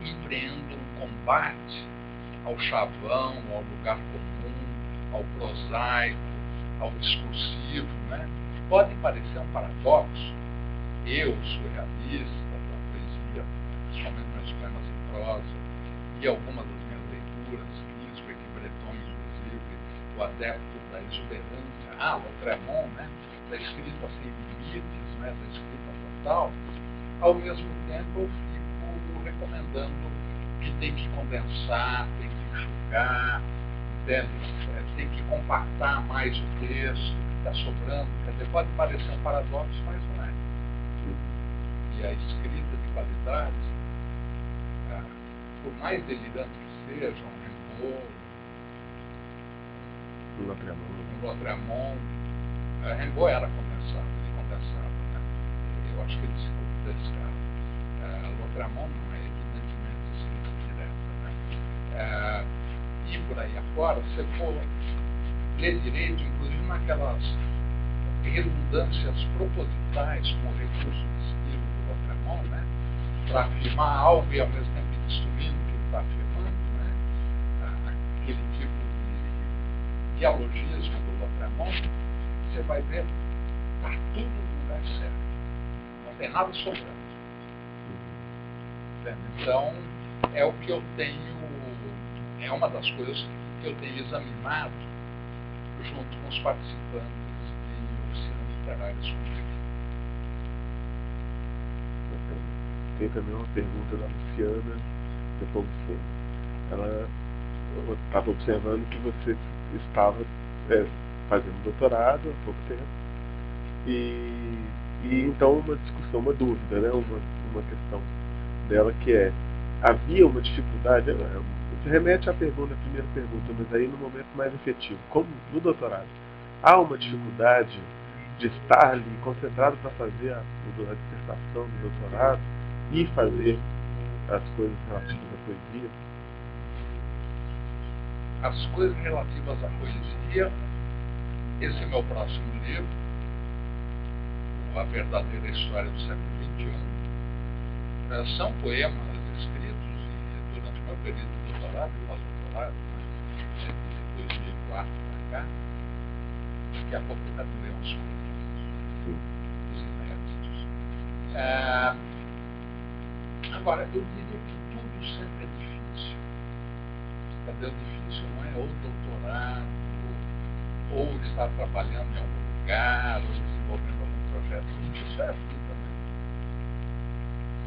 empreendo um combate ao chavão, ao lugar comum, ao prosaico, ao discursivo, né? Pode parecer um paradoxo. Eu, surrealista, da poesia, principalmente meus poemas em prosa, e algumas das minhas leituras, Ginsberg e Breton, inclusive, o adepto da exuberância, Lautréamont, né? Da escrita sem limites, né? Da escrita total, ao mesmo tempo eu fico recomendando que tem que condensar, tem que enxugar, entende? Tem que compactar mais o texto que está sobrando. Quer dizer, pode parecer um paradoxo, mas não é. E a escrita de qualidade, por mais delirante que seja, um Rimbaud, um Lautréamont, Rimbaud era condensado, ele condensava, né? Eu acho que ele se condensava. Lautréamont não é evidentemente escrita direta, né? E por aí afora, se for ler direito, inclusive naquelas redundâncias propositais com o recurso de estilo do Lautréamont, né? Para afirmar algo e ao mesmo tempo destruindo o que ele está afirmando, né? Aquele tipo de dialogismo do Lautréamont, você vai ver, está tudo no lugar certo. Não tem nada sobrando. Então, é o que eu tenho, é uma das coisas que eu tenho examinado junto com os participantes oficinas literárias comigo. Tem também uma pergunta da Luciana Nepomuceno. Ela estava observando que você estava fazendo doutorado há pouco tempo e então uma discussão, uma dúvida, né? uma questão dela que é: havia uma dificuldade, remete à primeira pergunta, mas aí no momento mais efetivo, como no doutorado, há uma dificuldade de estar ali concentrado para fazer a dissertação do doutorado e fazer as coisas relativas à poesia? As coisas relativas à poesia, esse é meu próximo livro, A Verdadeira História do Século XXI. São poemas escritos durante o meu período de doutorado e pós-doutorado, de 2004 para cá. Daqui a pouco eu quero ler uns os inéditos. Agora, eu diria que tudo sempre é difícil. O difícil não é ou doutorado, ou estar trabalhando em algum lugar, ou desenvolvendo algum projeto. Isso é a vida, né?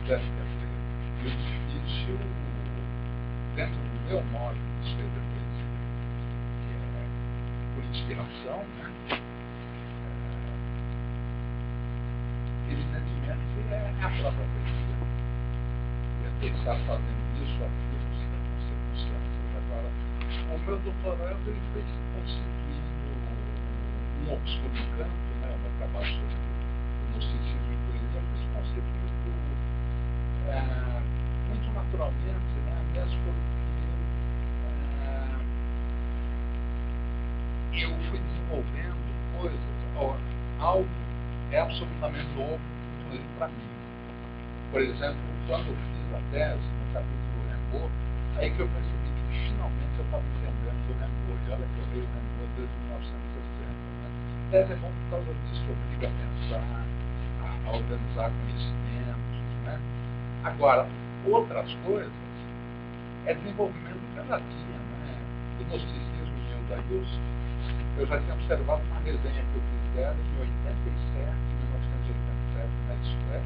E o difícil, dentro do meu modo de escrever poesia, que é por inspiração, né? Evidentemente é a própria poesia. Estar fazendo isso aqui das circunstâncias. Agora, o meu doutorado ele foi se constituindo um obscuricanto, né? O meu trabalho sobre o gnosticismo e poesia foi se constituindo muito naturalmente, né? Mesmo porque eu fui desenvolvendo coisas, algo é absolutamente novo, inclusive para mim. Por exemplo, quando eu fiz a tese no capítulo Rimbaud, aí que eu percebi que finalmente eu estava entendendo do Rimbaud. E olha que eu leio o Rimbaud desde 1960. Né? A tese é bom por causa disso, que obriga a pensar, a organizar conhecimentos. Né? Agora, outras coisas é desenvolvimento que eu já tinha. Né? O gnosticismo em Eudaíus, eu já tinha observado uma resenha que eu fiz dela em 87, 1987, na Isto É,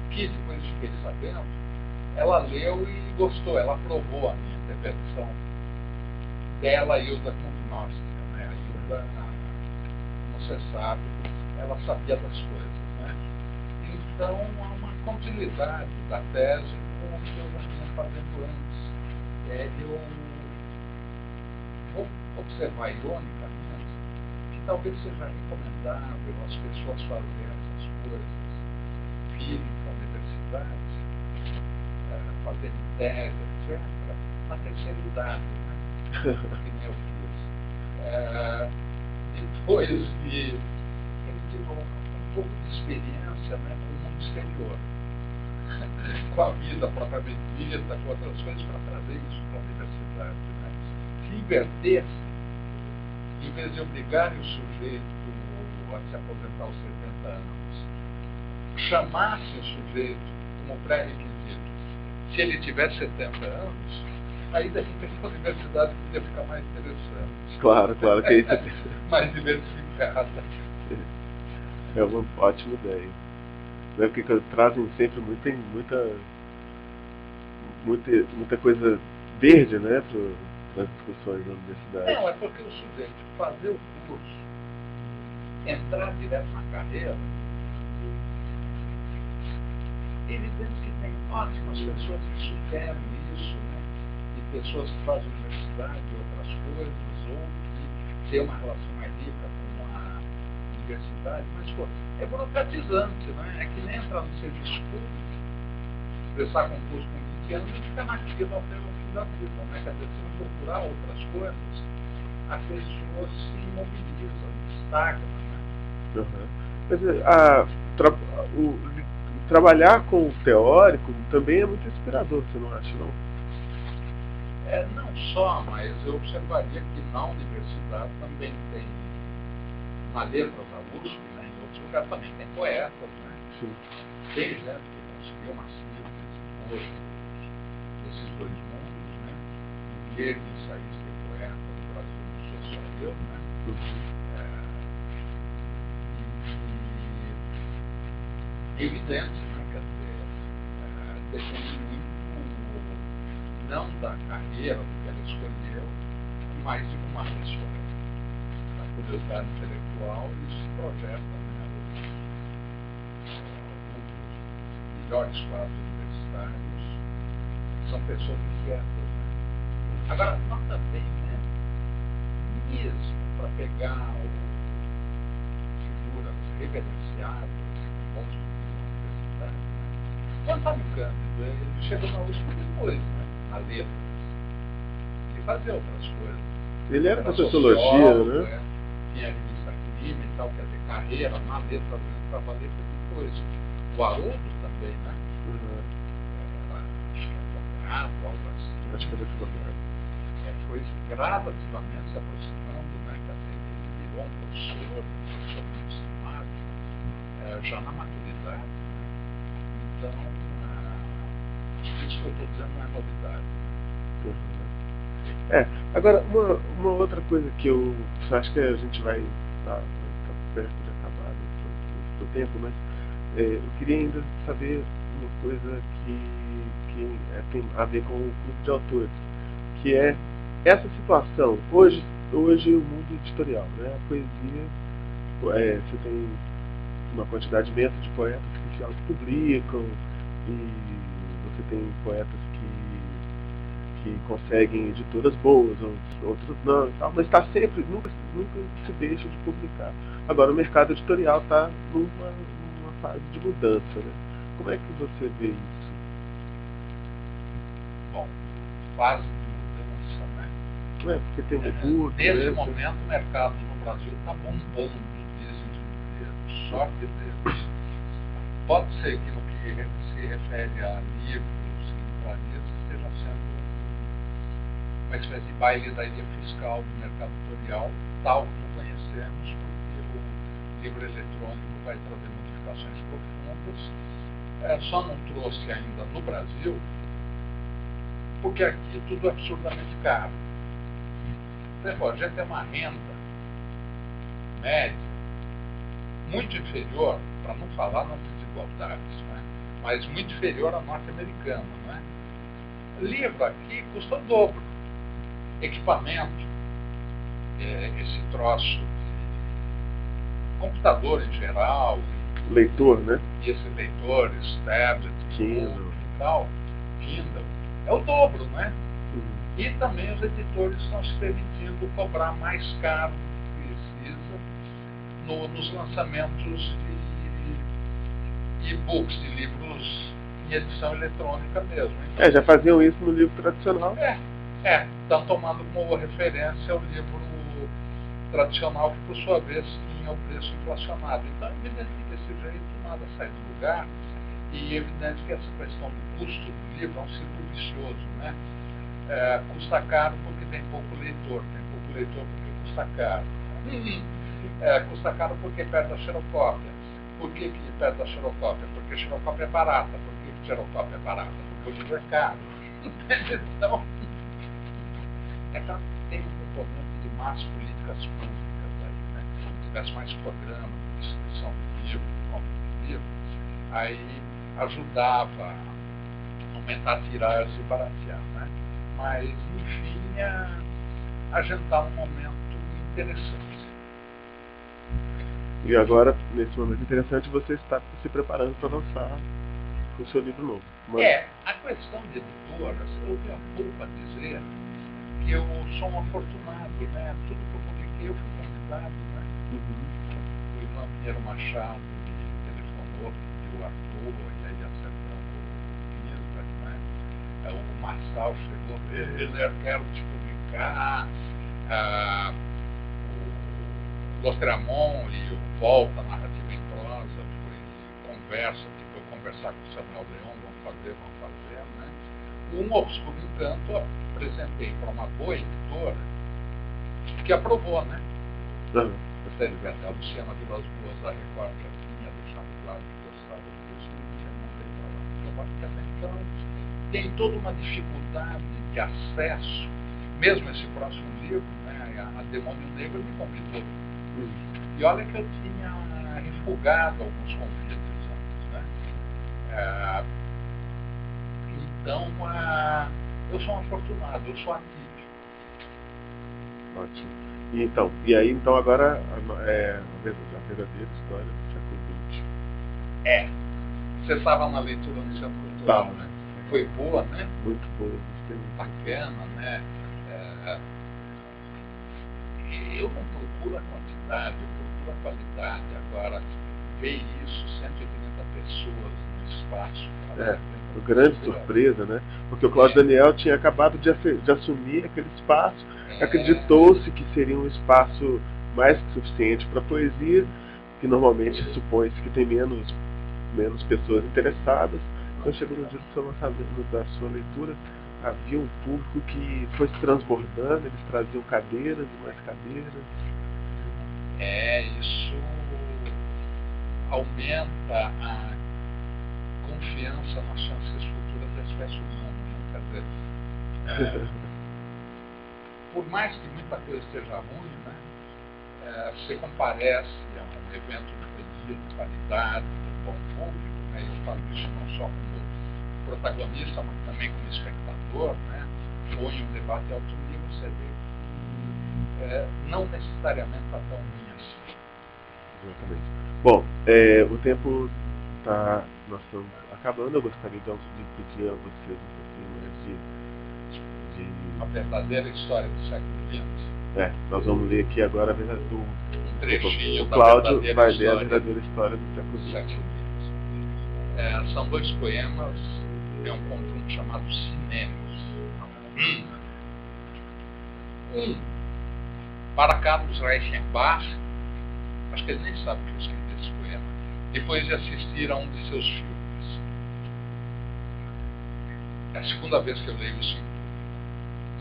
que depois fiquei sabendo, ela leu e gostou, ela aprovou a minha interpretação dela e Hilda Kuntnowska, né? A Hilda, como você sabe, ela sabia das coisas, né? Então há uma continuidade da tese com o que eu já vinha fazendo antes. Eu vou observar ironicamente que talvez seja recomendável as pessoas fazerem essas coisas, virem para a universidade, fazer tese, etc., na terceira idade, né? Que nem eu fiz. Depois que ele tive um pouco de experiência, né, com o mundo exterior, com a vida propriamente dita, com outras coisas, para trazer isso para a universidade. Né? Se invertesse, em vez de obrigarem o sujeito a se aposentar aos 70 anos, chamasse o sujeito como pré-requisito. Se ele tivesse 70 anos, aí daqui a universidade podia ficar mais interessante. Claro que isso mais diversificada. É uma ótima ideia. Né? Porque trazem sempre muita coisa verde, né, para as discussões na universidade. Não, é porque o sujeito fazer o curso, entrar direto na carreira, é evidente que tem ótimas pessoas que superam isso, né? E pessoas que fazem universidade e outras coisas, ou que têm uma relação mais rica com a universidade, mas pô, é burocratizante, né? É que nem entrar no serviço público, prestar concurso com 20 anos e ficar naquilo até o fim da vida, né? Quer dizer, se não procurar outras coisas, a pessoa se imobiliza, destaca, né? Uhum. Mas trabalhar com o teórico também é muito inspirador, você não acha, não? Não só, mas eu observaria que na universidade também tem, na Letras da USP, né, em outros lugares também tem poetas, né? Sim. Tem gente que conseguiu uma síntese desses dois mundos, né? Ele, ensaísta e poeta do Brasil, não sou só eu, né? evidente, né? Quer dizer, depende muito não da carreira do que ela escolheu, mas de uma pessoa. A curiosidade intelectual isso projeta, né? Os melhores quadros universitários são pessoas inquietas. Né? Agora, nota bem, né? Mesmo para pegar figuras reverenciadas, bons universitários, né? O Antônio Cândido, ele chegou na USP depois, né? Na letra. Ele fazia outras coisas. Ele era da sociologia, né? Tinha a revista Clima e tal, quer dizer, carreira na letra, para a letra depois. O Haroldo também, né? Acho que é advogado, algo assim. Acho que é advogado. Foi gradativamente se aproximando, né? Quer dizer, ele virou um professor muito sistemático, já na maturidade. Né? Então, isso que eu estou dizendo não é novidade. Agora, uma outra coisa que eu acho que a gente vai estar perto de acabar do tempo, mas eu queria ainda saber uma coisa que tem a ver com o clube de autores, que é essa situação. Hoje o mundo editorial, né? A poesia, você tem uma quantidade imensa de poetas que se autopublicam, e você tem poetas que conseguem editoras boas, outros não, e tal, mas está sempre, nunca se deixa de publicar. Agora, o mercado editorial está numa fase de mudança, né? Como é que você vê isso? Bom, fase de mudança, né? Porque tem um curso, nesse momento, o mercado no Brasil está bombando, dizem os livreiros, sorte deles. Pode ser que no que se refere a livros e livrarias esteja sendo uma espécie de baile da ilha fiscal do mercado editorial, tal como conhecemos, porque o livro eletrônico vai trazer modificações profundas. Só não trouxe ainda no Brasil, porque aqui tudo é absurdamente caro. A gente tem uma renda média muito inferior, para não falar nas desigualdades, né? Mas muito inferior à norte-americana. Né? Livro aqui custa o dobro. Equipamento, esse troço de computador em geral, leitor, né? E esses leitores, tablet, Kindle e tal, Kindle, é o dobro, né? E também os editores estão se permitindo cobrar mais caro do que precisa nos lançamentos de e-books, de livros em edição eletrônica mesmo. Então, já faziam isso no livro tradicional. Estão tomando como referência o livro tradicional, que por sua vez tinha o preço inflacionado. Então é evidente que desse jeito nada sai do lugar, e é evidente que essa questão do custo do livro é um círculo vicioso, né? Custa caro porque tem pouco leitor porque custa caro. Custa caro porque perde a xerocópia. Por que perde a xerocópia? Porque a xerocópia é barata. Por que a xerocópia é barata? Porque o livro é caro. Então, tem um componente de más políticas públicas aí, né? Se tivesse mais programa de distribuição de livro, de compra de livro, aí ajudava a aumentar a tiragem e baratear, né? Mas, enfim, a gente está num momento interessante. E agora, nesse momento interessante, você está se preparando para lançar o seu livro novo. A questão de editoras, eu tenho pouco a dizer que eu sou um afortunado, né? Tudo que eu publiquei eu fui convidado, né? O Ivan Pinheiro Machado me telefonou, pediu o Arthur, e aí acertamos o Isaac, né? O Marçal chegou, eu quero te publicar. O Lotramon e o Volta, Narrativa em Prosa, foi conversa, tipo, eu conversar com o Samuel Leão, vamos fazer, né? Um Obscuro Encanto apresentei para uma boa editora que aprovou, né? A Luciana Vilas Boas da Record já tinha deixado claro que gostava disso, e não veio para lá. Então, tem toda uma dificuldade de acesso, mesmo esse próximo livro, né? A Demônio Negro me convidou. E olha que eu tinha refugado alguns convites antes, né? Então, eu sou um afortunado, eu sou atípico. Ótimo. E aí, então, agora a verdadeira história do século XX. Você estava na leitura no Centro Cultural, né? Foi boa, né? Muito boa, gostei muito. Bacana, né? Eu não procuro a quantidade, eu procuro a qualidade. Agora, ver isso, 180 pessoas no espaço. Uma grande surpresa, né? Porque o Cláudio Daniel tinha acabado de assumir aquele espaço, acreditou-se que seria um espaço mais que suficiente para poesia, que normalmente supõe-se que tem menos pessoas interessadas. Então chegou no dia do seu lançamento, da sua leitura, havia um público que foi se transbordando, eles traziam cadeiras e mais cadeiras. Isso aumenta a confiança nas chances futuras da espécie humana, né? Quer dizer, por mais que muita coisa esteja ruim, né? Você comparece a um evento de poesia de qualidade, de bom público, né? Eu falo isso não só como protagonista, mas também como espectador, né? Põe um debate alto nível, você vê. Não necessariamente está tão ruim assim. Exatamente. Bom, o tempo está, nós estamos acabando. Eu gostaria de pedir a vocês um pouquinho mais A verdadeira história do século XX. Nós vamos ler aqui agora um trechinho o Cláudio vai ler a verdadeira história do século XX. São dois poemas, é um conjunto chamado Cinemas. Para Carlos Reichenbach, acho que ele nem sabe que eu escrevi esse poema, depois de assistir a um de seus filmes. É a segunda vez que eu leio isso,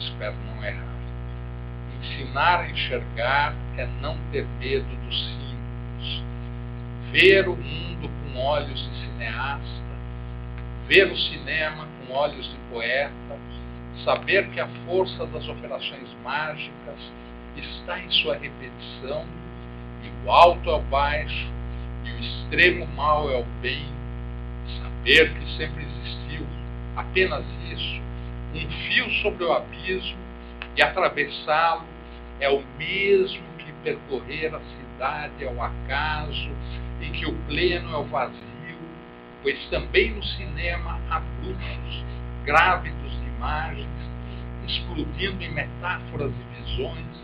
espero não errar. Ensinar a enxergar é não ter medo dos símbolos. Ver o mundo com olhos de cineasta, ver o cinema com olhos de poeta, saber que a força das operações mágicas está em sua repetição, e o alto é o baixo, e o extremo mal é o bem, saber que sempre existiu apenas isso, um fio sobre o abismo, e atravessá-lo é o mesmo que percorrer a cidade ao acaso, e que o pleno é o vazio, pois também no cinema há bruxos grávidos de imagens, explodindo em metáforas e visões,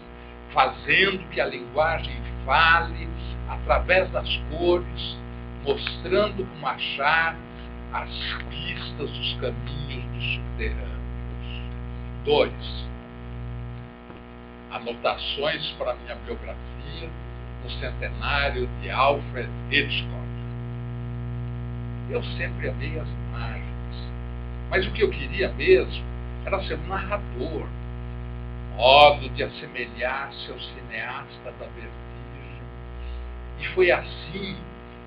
fazendo que a linguagem fale através das cores, mostrando como achar as pistas dos caminhos dos subterrâneos. 2. Anotações para minha biografia no centenário de Alfred Hitchcock. Eu sempre amei as imagens, mas o que eu queria mesmo era ser um narrador, modo de assemelhar-se ao cineasta da vertigem. E foi assim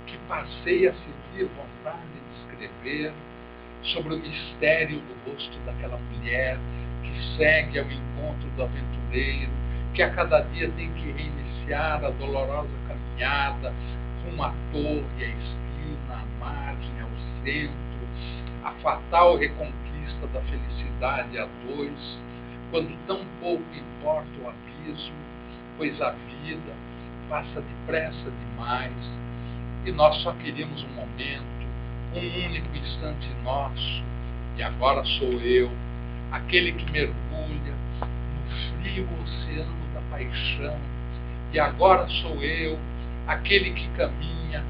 que passei a sentir vontade de escrever sobre o mistério do rosto daquela mulher que segue ao encontro do aventureiro, que a cada dia tem que reiniciar a dolorosa caminhada rumo à torre, à esquina, à margem, ao centro, a fatal reconquista da felicidade a dois, quando tão pouco importa o abismo, pois a vida passa depressa demais e nós só queríamos um momento, um único instante nosso, e agora sou eu, aquele que mergulha no frio oceano da paixão, e agora sou eu, aquele que caminha,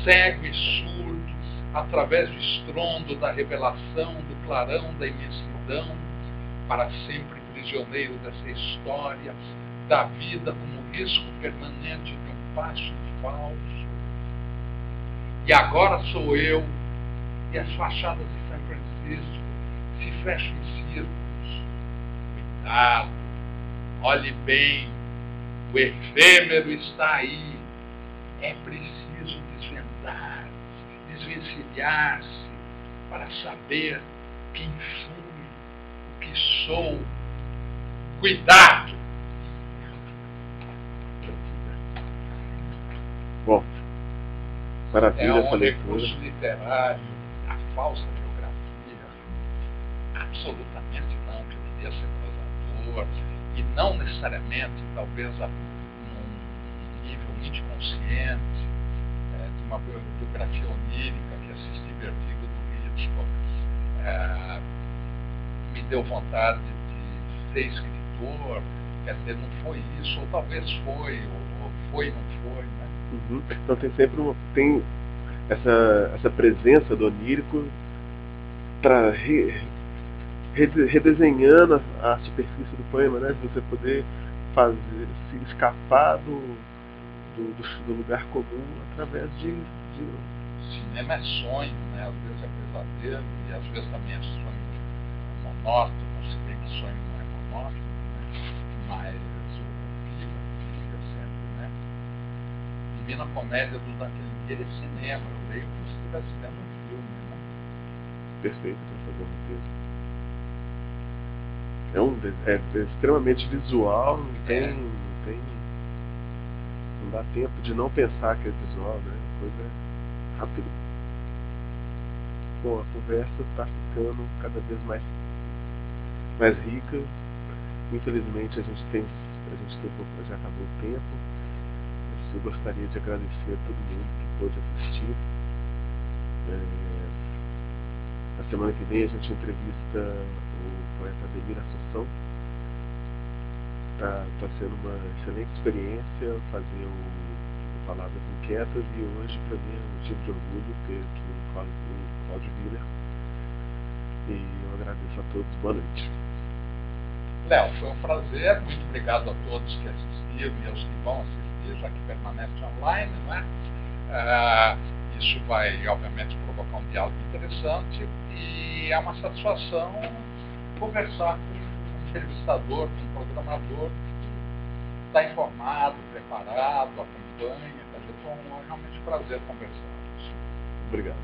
cego e surdo, através do estrondo da revelação, do clarão da imensidão, para sempre prisioneiro dessa história, da vida como risco permanente de um passo falso. E agora sou eu, e as fachadas de São Francisco se fecham em círculos. Cuidado, olhe bem, o efêmero está aí. É preciso desvendar, desvencilhar-se para saber quem fui, o que sou. Cuidado! Bom, maravilha essa leitura. É um recurso literário falsa biografia, absolutamente não, que eu queria ser prosador, e não necessariamente, talvez, num nível inconsciente, de uma biografia onírica, que assisti Vertigo do Hitchcock, me deu vontade de ser escritor, quer dizer, não foi isso, ou talvez foi, ou foi e não foi, né? Uhum. Então tem sempre tem essa presença do onírico redesenhando a superfície do poema, né? De você poder se escapar do lugar comum através de... Cinema é sonho, né? Às vezes é pesadelo e às vezes também é sonho monótono, se bem que sonho não é monótono, né? Mas o clima fica sempre, né? Divina Comédia do Dante Alighieri é cinema, eu leio como se estivesse vendo um filme, né? Perfeito para fazer um texto. É extremamente visual, não dá tempo de não pensar que é visual, né? A coisa é rápida. Bom, a conversa está ficando cada vez mais rica. Infelizmente já acabou o tempo. Eu gostaria de agradecer a todo mundo que pôde assistir. Na semana que vem a gente entrevista o poeta Ademir Assunção. Está sendo uma excelente experiência fazer o Palavras Inquietas, e hoje para mim é um motivo de orgulho ter aqui o Cláudio Willer. E eu agradeço a todos. Boa noite. Léo, foi um prazer. Muito obrigado a todos que assistiram e aos que vão assistir, já que permanece online, né? Isso vai, obviamente, provocar um diálogo interessante, e é uma satisfação conversar com um entrevistador, com um programador que está informado, preparado, acompanha. Então, é realmente um prazer conversar. Obrigado.